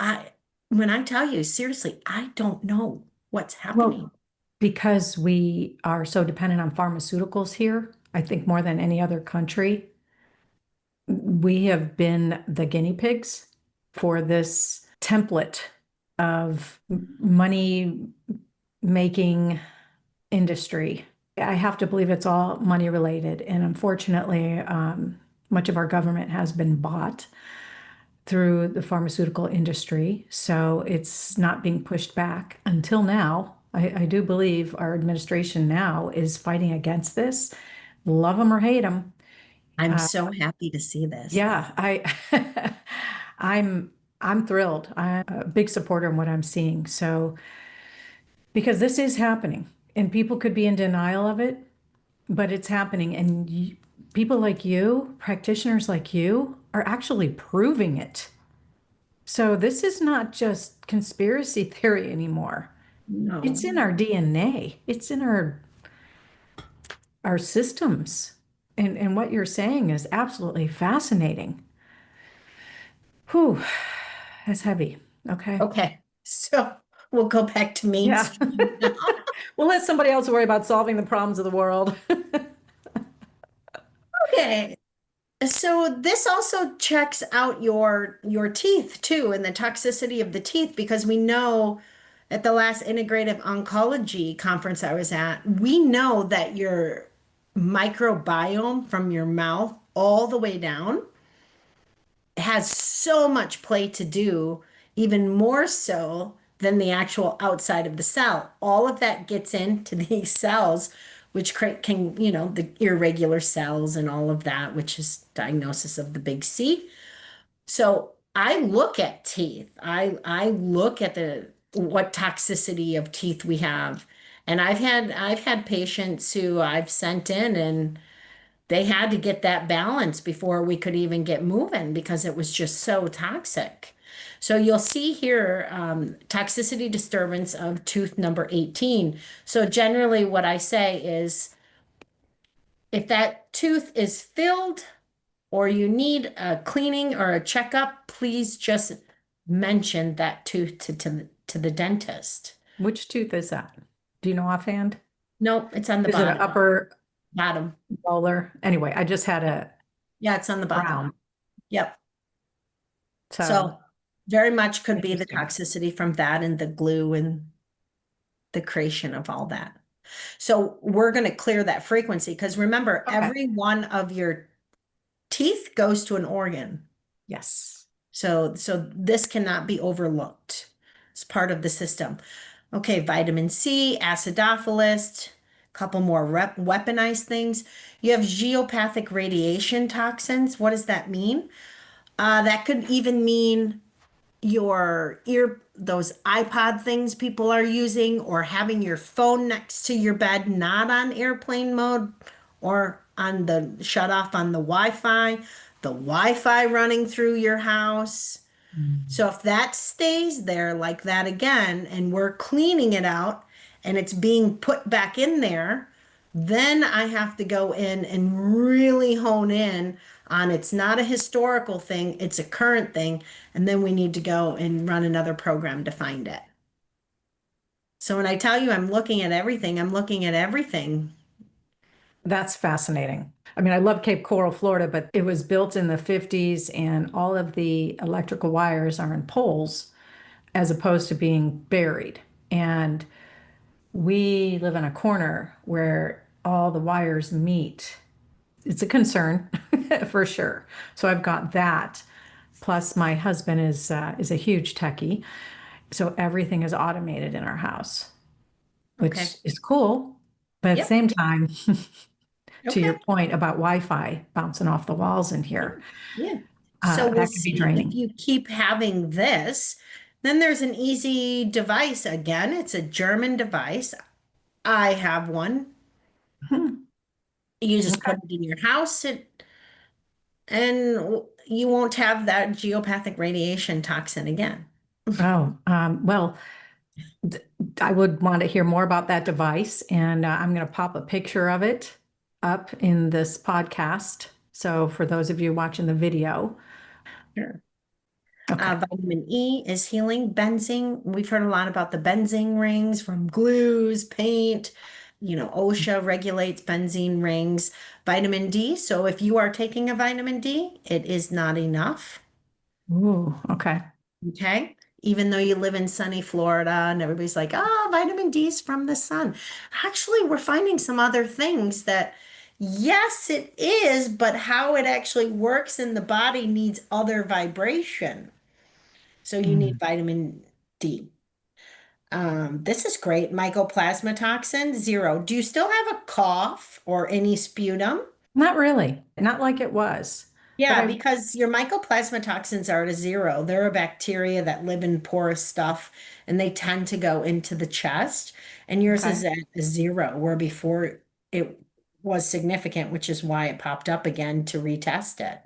when I tell you, seriously, I don't know what's happening. Well, because we are so dependent on pharmaceuticals here, I think more than any other country, we have been the guinea pigs for this template of money making industry. I have to believe it's all money related. And unfortunately, much of our government has been bought through the pharmaceutical industry. So it's not being pushed back until now. I do believe our administration now is fighting against this. Love them or hate them. I'm so happy to see this. Yeah, I'm I'm thrilled. I'm a big supporter in what I'm seeing. So because this is happening and people could be in denial of it, but it's happening and people like you, practitioners like you are actually proving it. So this is not just conspiracy theory anymore. It's No. in our DNA. It's in our systems. And what you're saying is absolutely fascinating. Whew, that's heavy. Okay. Okay. So we'll go back to Yeah. mainstream now. We'll let somebody else worry about solving the problems of the world. Okay. So this also checks out your teeth too and the toxicity of the teeth because we know at the last integrative oncology conference I was at, we know that your microbiome from your mouth all the way down has so much play to do, even more so than the actual outside of the cell. All of that gets into these cells, which can, the irregular cells and all of that, which is diagnosis of the big C. So I look at teeth. I look at the what toxicity of teeth we have. And I've had patients who I've sent in and they had to get that balance before we could even get moving because it was just so toxic. So you'll see here toxicity disturbance of tooth number 18. So generally, what I say is if that tooth is filled or you need a cleaning or a checkup, please just mention that tooth to the dentist. Which tooth is that? Do you know offhand? Nope, it's on the Is it an bottom. upper Bottom. molar? Anyway, I just had a Yeah, it's on the bottom. crown. Yep. So So very much could be the interesting. toxicity from that and the glue and the creation of all that. So we're going to clear that frequency because remember, Okay. every one of your teeth goes to an organ. Yes. So this cannot be overlooked. It's part of the system. Okay, vitamin C, acidophilus, a couple more weaponized things. You have geopathic radiation toxins. What does that mean? That could even mean those iPod things people are using, or having your phone next to your bed, not on airplane mode, or on the shut off on the Wi-Fi running through your house. Mm. So if that stays there like that again, and we're cleaning it out and it's being put back in there, then I have to go in and really hone in on it's not a historical thing, it's a current thing. And then we need to go and run another program to find it. So when I tell you I'm looking at everything, I'm looking at everything. That's fascinating. I mean, I love Cape Coral, Florida, but it was built in the 50s and all of the electrical wires are in poles as opposed to being buried. And we live in a corner where all the wires meet. It's a concern for sure. So I've got that. Plus, my husband is a huge techie, so everything is automated in our house, which Okay. is cool. But at the Yep. same time, to your Okay. point about Wi-Fi bouncing off the walls in here, Yeah. So we'll that can be see if draining. you keep having this. Then there's an easy device. Again, it's a German device. I have one. Hmm. You just Okay. put it in your house and you won't have that geopathic radiation toxin again. Oh, well, th- I would want to hear more about that device, and I'm going to pop a picture of it up in this podcast. So for those of you watching the video, Sure. okay. Vitamin E is healing. Benzene, we've heard a lot about the benzene rings from glues, paint. OSHA regulates benzene rings. Vitamin D. So if you are taking a vitamin D, it is not enough. Ooh, okay. Okay. Even though you live in sunny Florida and everybody's like, oh, vitamin D is from the sun. Actually, we're finding some other things that, yes, it is, but how it actually works in the body needs other vibration. So you need Mm. vitamin D. This is great. Mycoplasma toxin, 0. Do you still have a cough or any sputum? Not really, not like it was, but Yeah, I, because your mycoplasma toxins are at a 0. They're a bacteria that live in porous stuff and they tend to go into the chest. And yours okay. is at a 0, where before it was significant, which is why it popped up again to retest it.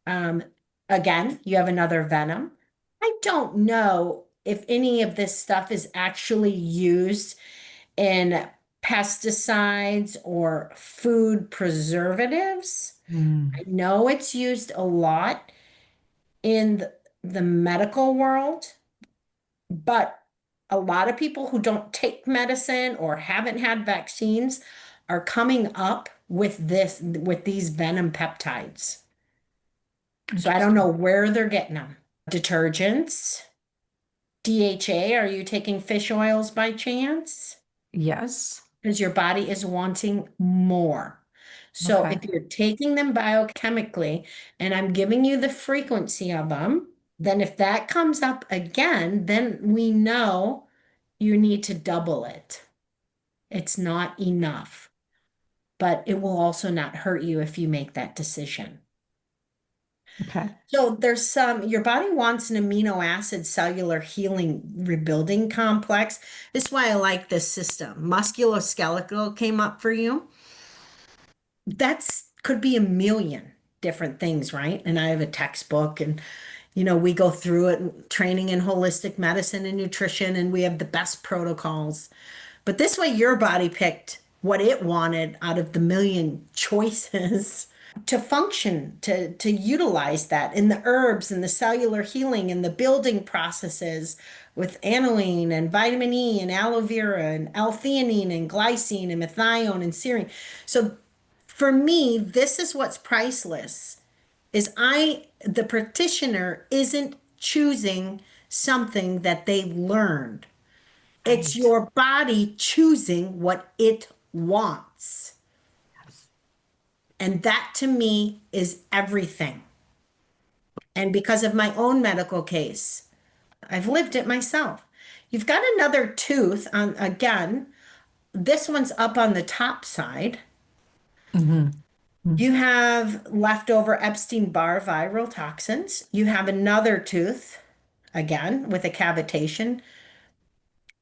Um, Again, you have another venom. I don't know if any of this stuff is actually used in pesticides or food preservatives. I Mm. know it's used a lot in the medical world, but a lot of people who don't take medicine or haven't had vaccines are coming up with these venom peptides. So I don't know Interesting. where they're getting them. Detergents, DHA, are you taking fish oils by chance? Yes. Because your body is wanting more. So Okay. if you're taking them biochemically, and I'm giving you the frequency of them, then if that comes up again, then we know you need to double it. It's not enough, but it will also not hurt you if you make that decision. Okay. So there's your body wants an amino acid cellular healing rebuilding complex. This is why I like this system. Musculoskeletal came up for you. That's could be a million different things, right? And I have a textbook and we go through it, training in holistic medicine and nutrition, and we have the best protocols. But this way your body picked what it wanted out of the million choices to function, to utilize that in the herbs and the cellular healing and the building processes with aniline and vitamin E and aloe vera and L-theanine and glycine and methionine and serine. So for me, this is what's priceless is the practitioner isn't choosing something that they learned. It's Right. your body choosing what it wants. Yes. And that to me is everything. And because of my own medical case, I've lived it myself. You've got another tooth on, again, this one's up on the top side. Hmm. You have leftover Epstein-Barr viral toxins. You have another tooth, again, with a cavitation.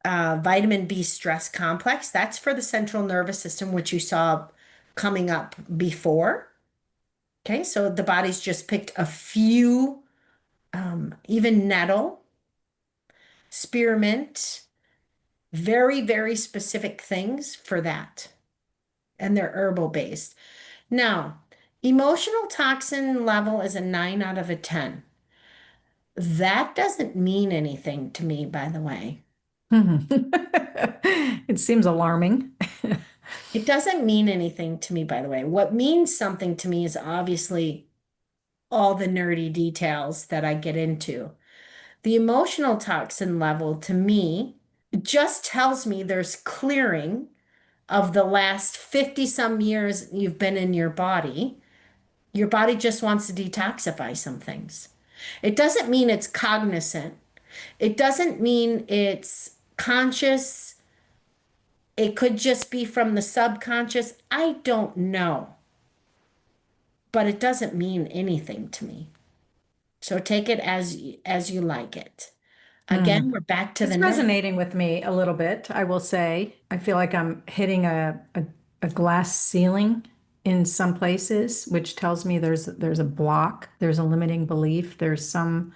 Vitamin B stress complex. That's for the central nervous system, which you saw coming up before. Okay, so the body's just picked a few, even nettle, spearmint, very, very specific things for that. And they're herbal based. Now, emotional toxin level is a 9 out of a 10. That doesn't mean anything to me, by the way. It seems alarming. It doesn't mean anything to me, by the way. What means something to me is obviously all the nerdy details that I get into. The emotional toxin level to me just tells me there's clearing of the last 50 some years you've been in your body. Your body just wants to detoxify some things. It doesn't mean it's cognizant. It doesn't mean it's conscious. It could just be from the subconscious. I don't know. But it doesn't mean anything to me. So take it as you like it. Hmm. Again, we're back to the It's net. resonating with me a little bit, I will say. I feel like I'm hitting a glass ceiling in some places, which tells me there's a block, there's a limiting belief, there's some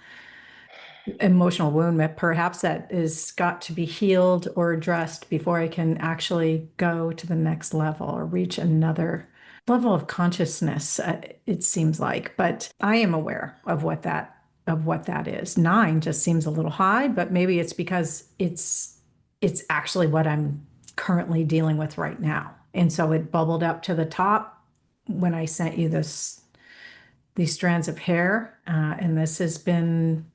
emotional wound that perhaps that is got to be healed or addressed before I can actually go to the next level or reach another level of consciousness, it seems like. But I am aware of what that is. 9 just seems a little high, but maybe it's because it's actually what I'm currently dealing with right now. And so it bubbled up to the top when I sent you these strands of hair, and this has been,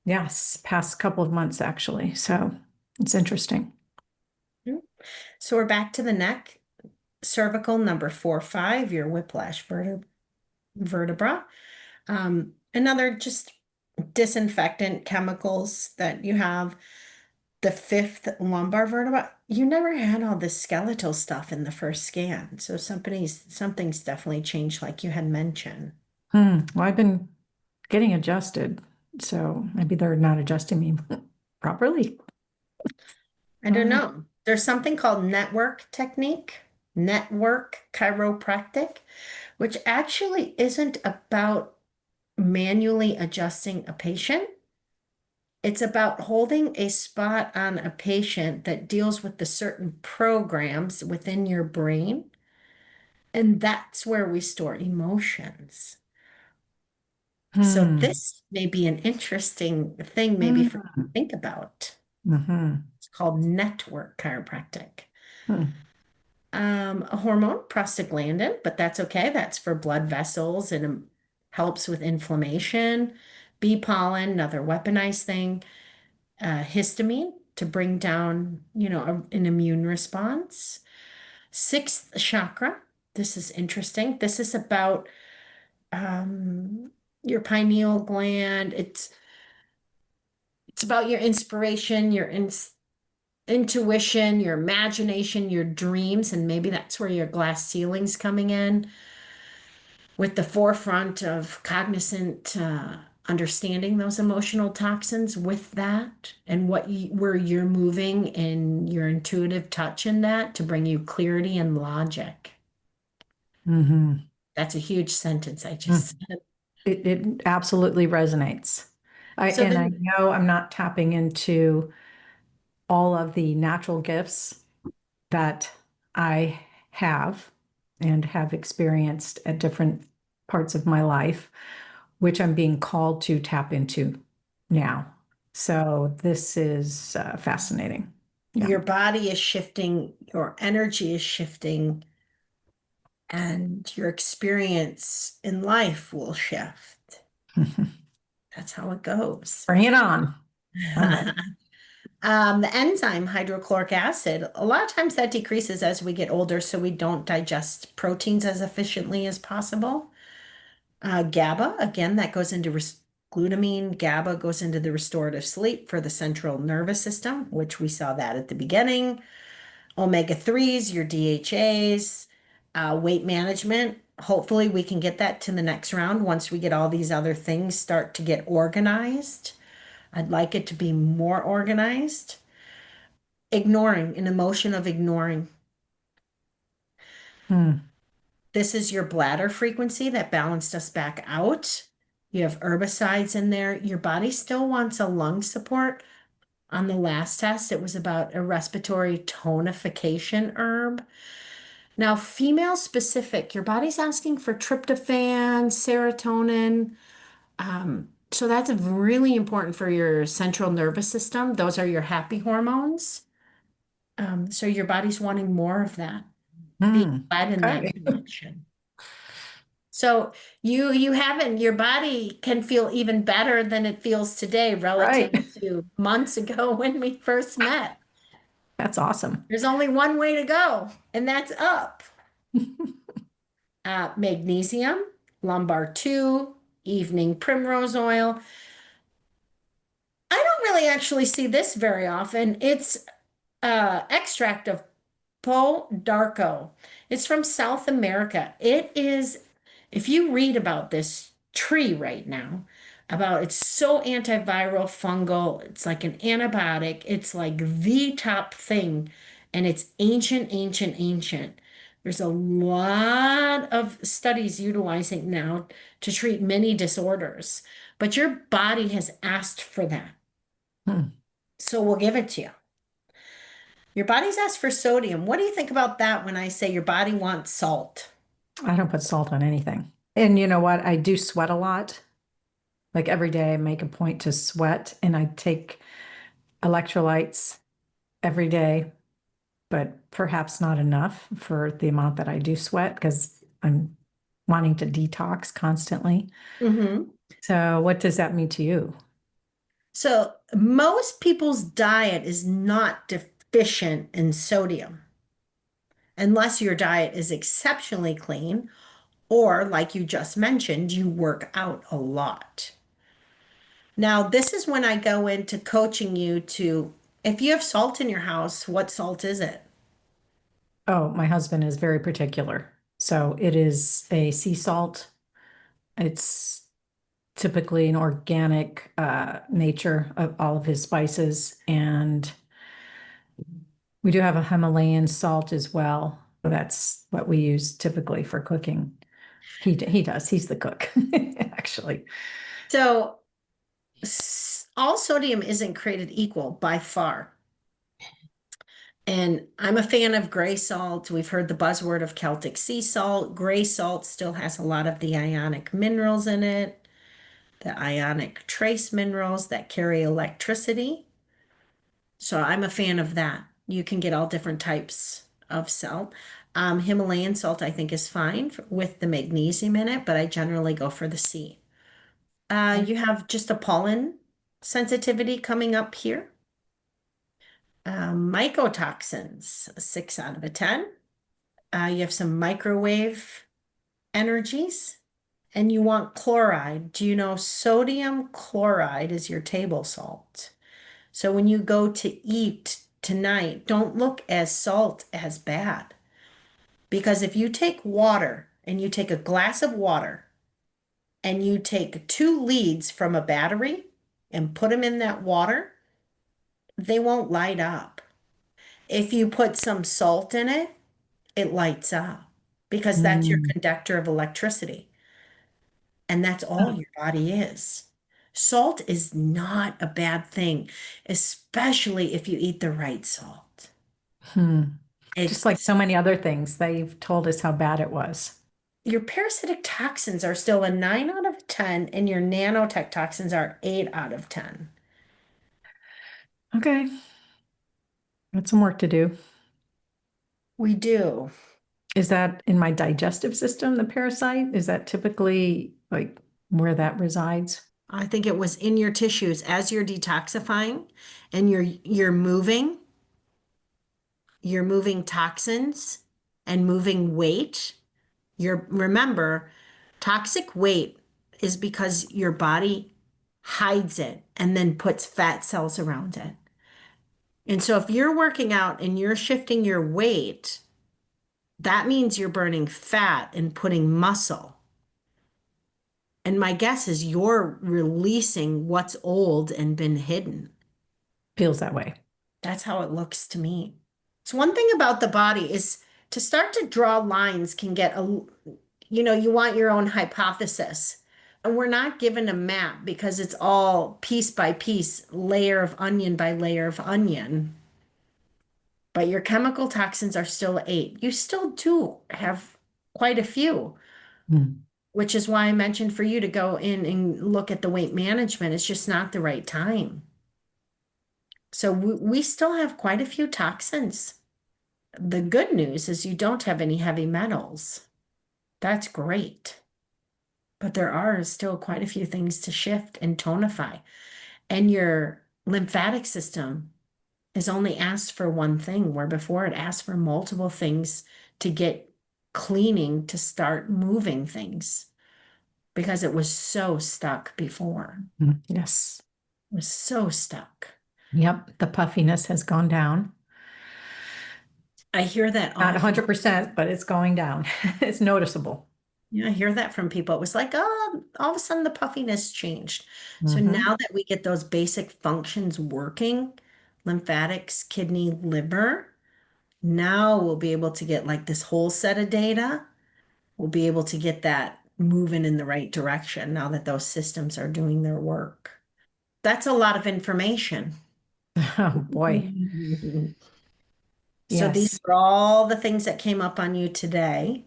yes, past couple of months actually. So it's interesting. So we're back to the neck, cervical number 4, 5, your whiplash vertebra. Another just disinfectant chemicals that you have. The 5th lumbar vertebra. You never had all this skeletal stuff in the first scan. So something's definitely changed, like you had mentioned. Well, I've been getting adjusted, so maybe they're not adjusting me properly. I don't know. There's something called network technique, network chiropractic, which actually isn't about manually adjusting a patient. It's about holding a spot on a patient that deals with the certain programs within your brain. And that's where we store emotions. So Hmm. this may be an interesting thing maybe for you to Hmm. think about. Hmm. It's called network chiropractic. Hmm. A hormone, prostaglandin, but that's okay. That's for blood vessels and helps with inflammation. Bee pollen, another weaponized thing. Histamine to bring down, an immune response. 6th chakra. This is interesting. This is about your pineal gland. It's about your inspiration, your intuition, your imagination, your dreams, and maybe that's where your glass ceiling's coming in with the forefront of cognizant understanding those emotional toxins with that and where you're moving and your intuitive touch in that to bring you clarity and logic. Hmm. That's a huge sentence I just said. It absolutely resonates. So I then know I'm not tapping into all of the natural gifts that I have and have experienced at different parts of my life, which I'm being called to tap into now. So this is fascinating. Yeah. your body is shifting, your energy is shifting, and your experience in life will shift. That's how it goes. Bring it on. I'm ready. The enzyme hydrochloric acid, a lot of times that decreases as we get older, so we don't digest proteins as efficiently as possible. GABA, again, that goes into glutamine. GABA goes into the restorative sleep for the central nervous system, which we saw that at the beginning. Omega 3s, your DHAs, weight management. Hopefully, we can get that to the next round once we get all these other things start to get organized. I'd like it to be more organized. Ignoring, an emotion of ignoring. Hmm. This is your bladder frequency that balanced us back out. You have herbicides in there. Your body still wants a lung support. On the last test, it was about a respiratory tonification herb. Now, female specific, your body's asking for tryptophan, serotonin. So that's really important for your central nervous system. Those are your happy hormones. So your body's wanting more of that, being Hmm. led in that Okay. direction. So you haven't, your body can feel even better than it feels today relative Right. to months ago when we first met. That's awesome. There's only one way to go, and that's up. Magnesium, lumbar 2, evening primrose oil. I don't really actually see this very often. It's extract of Darko. It's from South America. It is, if you read about this tree right now, about it's so antiviral, fungal, it's like an antibiotic, it's like the top thing, and it's ancient, ancient, ancient. There's a lot of studies utilizing now to treat many disorders, but your body has asked for that. Hmm. So we'll give it to you. Your body's asked for sodium. What do you think about that when I say your body wants salt? I don't put salt on anything. And you know what? I do sweat a lot. Like every day, I make a point to sweat and I take electrolytes every day, but perhaps not enough for the amount that I do sweat because I'm wanting to detox constantly. Mm-hmm. So, what does that mean to you? So most people's diet is not deficient in sodium unless your diet is exceptionally clean or, like you just mentioned, you work out a lot. Now, this is when I go into coaching you to, if you have salt in your house, what salt is it? Oh, my husband is very particular. So, it is a sea salt. It's typically an organic nature of all of his spices. And we do have a Himalayan salt as well. That's what we use typically for cooking. He does. He's the cook, actually. So all sodium isn't created equal by far. And I'm a fan of gray salt. We've heard the buzzword of Celtic sea salt. Gray salt still has a lot of the ionic minerals in it, the ionic trace minerals that carry electricity. So I'm a fan of that. You can get all different types of salt. Himalayan salt, I think, is fine with the magnesium in it, but I generally go for the sea. You have just a pollen sensitivity coming up here. Mycotoxins, a 6 out of a 10. You have some microwave energies, and you want chloride. Do you know sodium chloride is your table salt? So when you go to eat tonight, don't look as salt as bad. Because if you take water and you take a glass of water and you take 2 leads from a battery and put them in that water, they won't light up. If you put some salt in it, it lights up because that's your Mm. conductor of electricity. And that's all your body is. Salt is not a bad thing, especially if you eat the right salt. Hmm. Just like It's so many other things, they've told us how bad it was. your parasitic toxins are still a 9 out of 10, and your nanotech toxins are 8 out of 10. Okay, got some work to do. We do. Is that in my digestive system, the parasite? Is that typically like where that resides? I think it was in your tissues as you're detoxifying and you're moving toxins and moving weight. Remember, toxic weight is because your body hides it and then puts fat cells around it. And so if you're working out and you're shifting your weight, that means you're burning fat and putting muscle. And my guess is you're releasing what's old and been hidden. Feels that way. That's how it looks to me. So one thing about the body is To start to draw lines can get you want your own hypothesis. And we're not given a map because it's all piece by piece, layer of onion by layer of onion. But your chemical toxins are still 8. You still do have quite a few, Mm. which is why I mentioned for you to go in and look at the weight management. It's just not the right time. So we still have quite a few toxins. The good news is you don't have any heavy metals. That's great. But there are still quite a few things to shift and tonify. And your lymphatic system is only asked for one thing, where before it asked for multiple things to get cleaning, to start moving things, because it was so stuck before. Yes. It was so stuck. Yep. The puffiness has gone down. I hear that Not often. 100%, but it's going down. It's noticeable. Yeah, I hear that from people. It was like, oh, all of a sudden the puffiness changed. So Mhm. now that we get those basic functions working, lymphatics, kidney, liver, now we'll be able to get like this whole set of data. We'll be able to get that moving in the right direction now that those systems are doing their work. That's a lot of information. Oh boy. So these Yes. are all the things that came up on you today.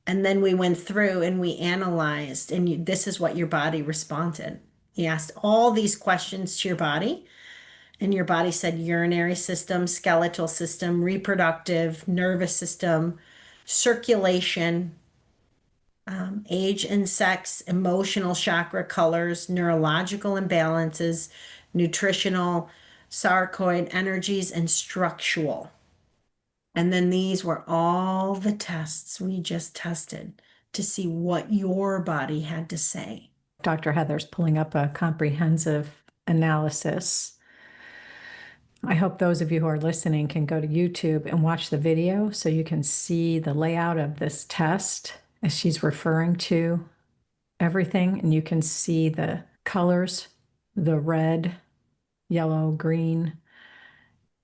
And then we went through and we analyzed, and this is what your body responded. He asked all these questions to your body, and your body said urinary system, skeletal system, reproductive, nervous system, circulation, age and sex, emotional chakra colors, neurological imbalances, nutritional, sarcoid energies, and structural. And then these were all the tests we just tested to see what your body had to say. Dr. Heather's pulling up a comprehensive analysis. I hope those of you who are listening can go to YouTube and watch the video so you can see the layout of this test as she's referring to everything, and you can see the colors, the red, yellow, green.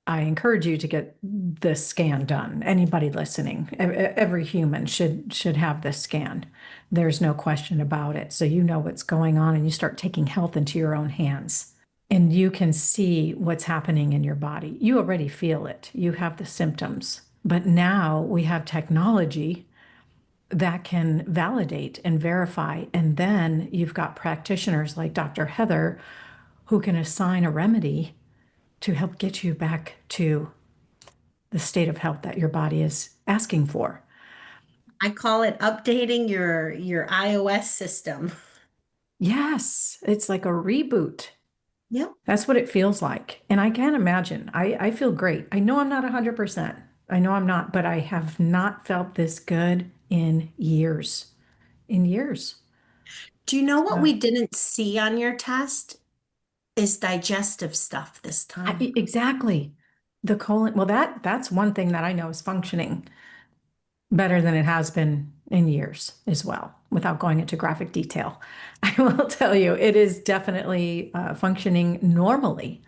I encourage you to get this scan done. Anybody listening, every human should have this scan. There's no question about it. So you know what's going on and you start taking health into your own hands. And you can see what's happening in your body. You already feel it. You have the symptoms. But now we have technology that can validate and verify. And then you've got practitioners like Dr. Heather who can assign a remedy to help get you back to the state of health that your body is asking for. I call it updating your iOS system. Yes, it's like a reboot. Yep. That's what it feels like. And I can't imagine. I feel great. I know I'm not 100%. I know I'm not, but I have not felt this good in years. In years. Do you know what So, we didn't see on your test is digestive stuff this time? exactly. The colon, well, that's one thing that I know is functioning better than it has been in years as well, without going into graphic detail. I will tell you, it is definitely functioning normally.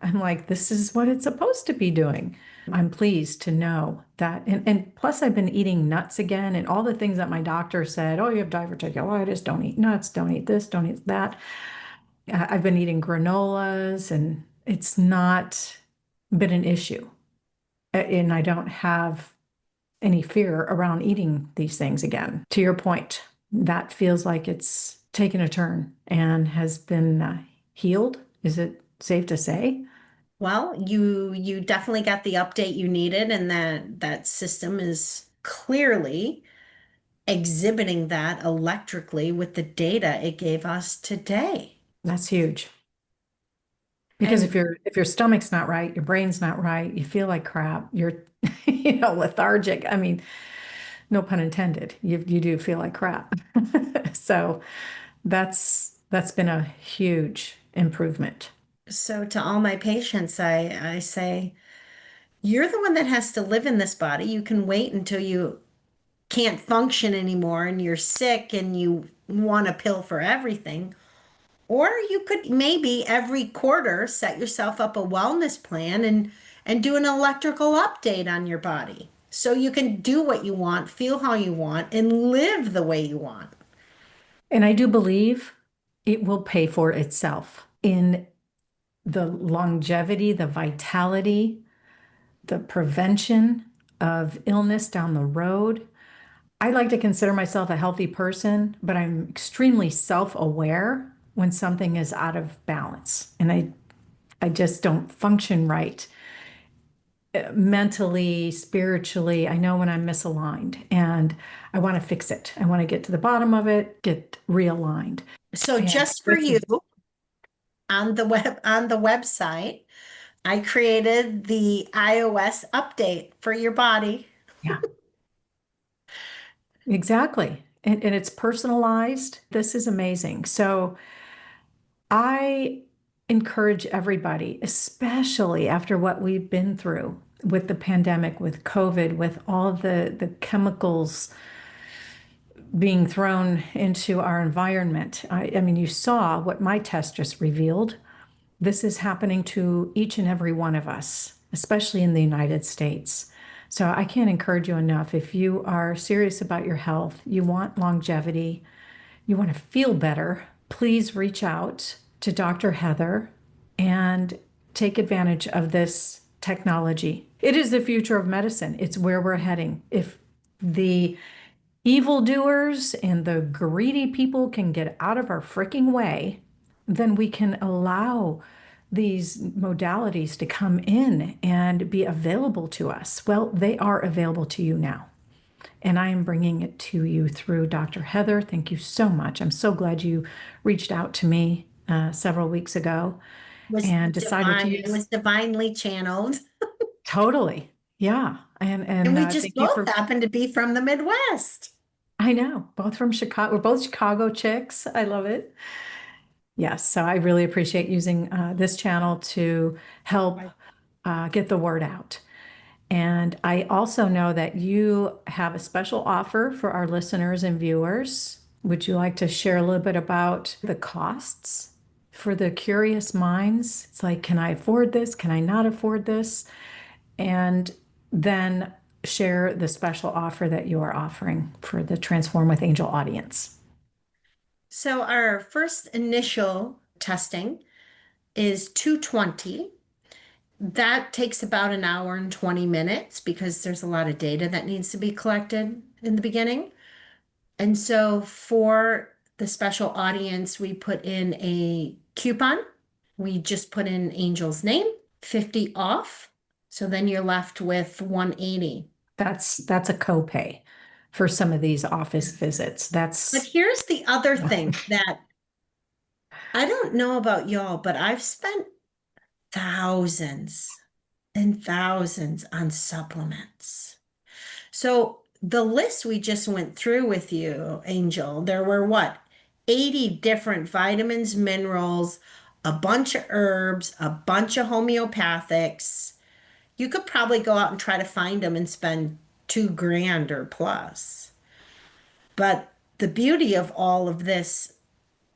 I'm like, this is what it's supposed to be doing. I'm pleased to know that. And plus, I've been eating nuts again and all the things that my doctor said, oh, you have diverticulitis, don't eat nuts, don't eat this, don't eat that. I've been eating granolas and it's not been an issue. And I don't have any fear around eating these things again. To your point, that feels like it's taken a turn and has been healed. Is it safe to say? Well, you definitely got the update you needed, and that system is clearly exhibiting that electrically with the data it gave us today. That's huge. Because And if your stomach's not right, your brain's not right, you feel like crap, you're lethargic. I mean, no pun intended. You do feel like crap. So that's been a huge improvement. so to all my patients, I say, you're the one that has to live in this body. You can wait until you can't function anymore and you're sick and you want a pill for everything. Or you could maybe every quarter set yourself up a wellness plan and do an electrical update on your body so you can do what you want, feel how you want, and live the way you want. And I do believe it will pay for itself in the longevity, the vitality, the prevention of illness down the road. I like to consider myself a healthy person, but I'm extremely self-aware when something is out of balance. And I just don't function right mentally, spiritually. I know when I'm misaligned and I want to fix it. I want to get to the bottom of it, get realigned. So And just for this you, is, on the website, I created the iOS update for your body. yeah, exactly. And it's personalized. This is amazing. So I encourage everybody, especially after what we've been through with the pandemic, with COVID, with all the chemicals being thrown into our environment. I mean, you saw what my test just revealed. This is happening to each and every one of us, especially in the United States. So I can't encourage you enough. If you are serious about your health, you want longevity, you want to feel better, please reach out to Dr. Heather and take advantage of this technology. It is the future of medicine. It's where we're heading. If the evildoers and the greedy people can get out of our freaking way, then we can allow these modalities to come in and be available to us. Well, they are available to you now. And I am bringing it to you through Dr. Heather. Thank you so much. I'm so glad you reached out to me several weeks ago Was and decided to divine. It use. was divinely channeled. Totally. Yeah. And And we just thank you both for, happen to be from the Midwest. I know, both from Chicago. We're both Chicago chicks. I love it. Yes. So I really appreciate using this channel to help get the word out. And I also know that you have a special offer for our listeners and viewers. Would you like to share a little bit about the costs for the curious minds? It's like, can I afford this? Can I not afford this? And then share the special offer that you are offering for the Transform with Angel audience. So our first initial testing is 220. That takes about an hour and 20 minutes because there's a lot of data that needs to be collected in the beginning. And so for the special audience, we put in a coupon. We just put in Angel's name, 50 off. So then you're left with 180. That's a copay for some of these office visits. But That's here's the other thing that I don't know about y'all, but I've spent thousands and thousands on supplements. So the list we just went through with you, Angel, there were what? 80 different vitamins, minerals, a bunch of herbs, a bunch of homeopathics. You could probably go out and try to find them and spend 2 grand or plus. But the beauty of all of this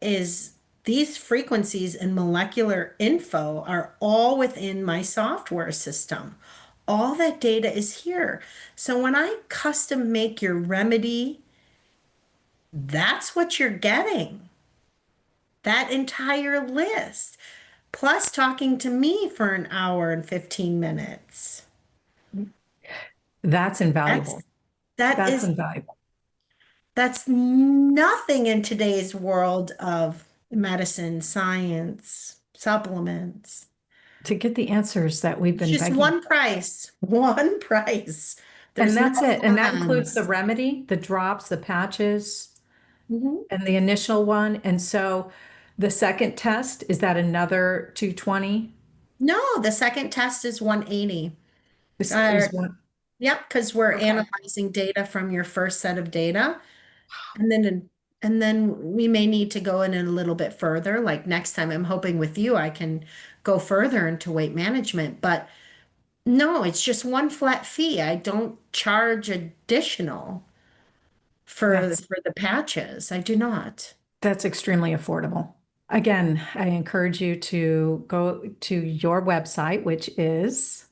is these frequencies and molecular info are all within my software system. All that data is here. So when I custom make your remedy, that's what you're getting. That entire list, plus talking to me for an hour and 15 minutes. that's invaluable. That That's is invaluable. that's nothing in today's world of medicine, science, supplements. To get the answers that we've It's been just begging. one price, one price. And There's no that's it. And that includes the plans. remedy, the drops, the patches, Mhm. and the initial one. And so the second test, is that another 220? No, the second test is 180. This Uh, is one. yep, because we're Okay. analyzing data from your first set of data. And then we may need to go in a little bit further. Like next time, I'm hoping with you, I can go further into weight management. But no, it's just one flat fee. I don't charge additional for That's the patches. I do not. that's extremely affordable. Again, I encourage you to go to your website, which is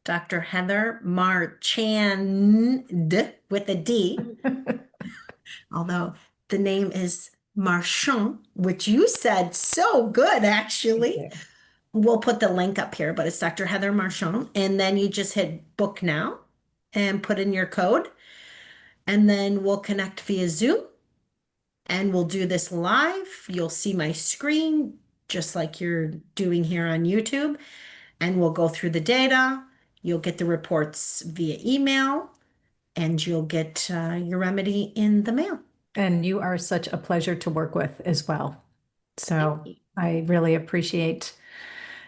Dr. Heather Marchand with a D, although the name is Marchand, which you said so good, actually. Yeah. We'll put the link up here, but it's Dr. Heather Marchand. And then you just hit book now and put in your code. And then we'll connect via Zoom and we'll do this live. You'll see my screen just like you're doing here on YouTube. And we'll go through the data. You'll get the reports via email and you'll get your remedy in the mail. And you are such a pleasure to work with as well. So Thank you. I really appreciate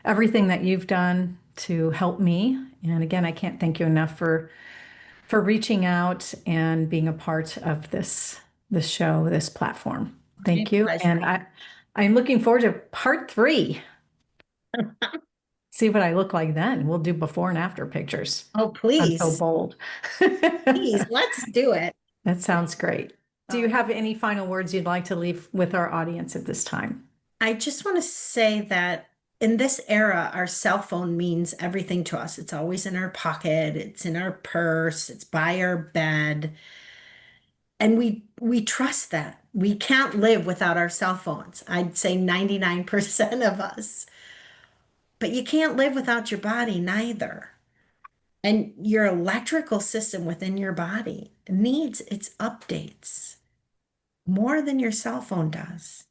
everything that you've done to help me. And again, I can't thank you enough for reaching out and being a part of this show, this platform. Thank My you. pleasure. And I'm looking forward to part 3. See what I look like then. We'll do before and after pictures. Oh, I'm please. so bold. Please, let's do it. That sounds great. Do you have any final words you'd like to leave with our audience at this time? I just want to say that in this era, our cell phone means everything to us. It's always in our pocket, it's in our purse, it's by our bed. And we trust that. We can't live without our cell phones. I'd say 99% of us. But you can't live without your body neither. And your electrical system within your body needs its updates more than your cell phone does.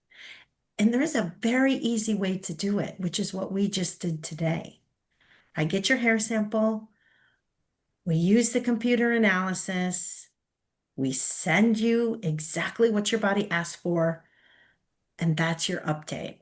And there is a very easy way to do it, which is what we just did today. I get your hair sample. We use the computer analysis. We send you exactly what your body asked for. And that's your update.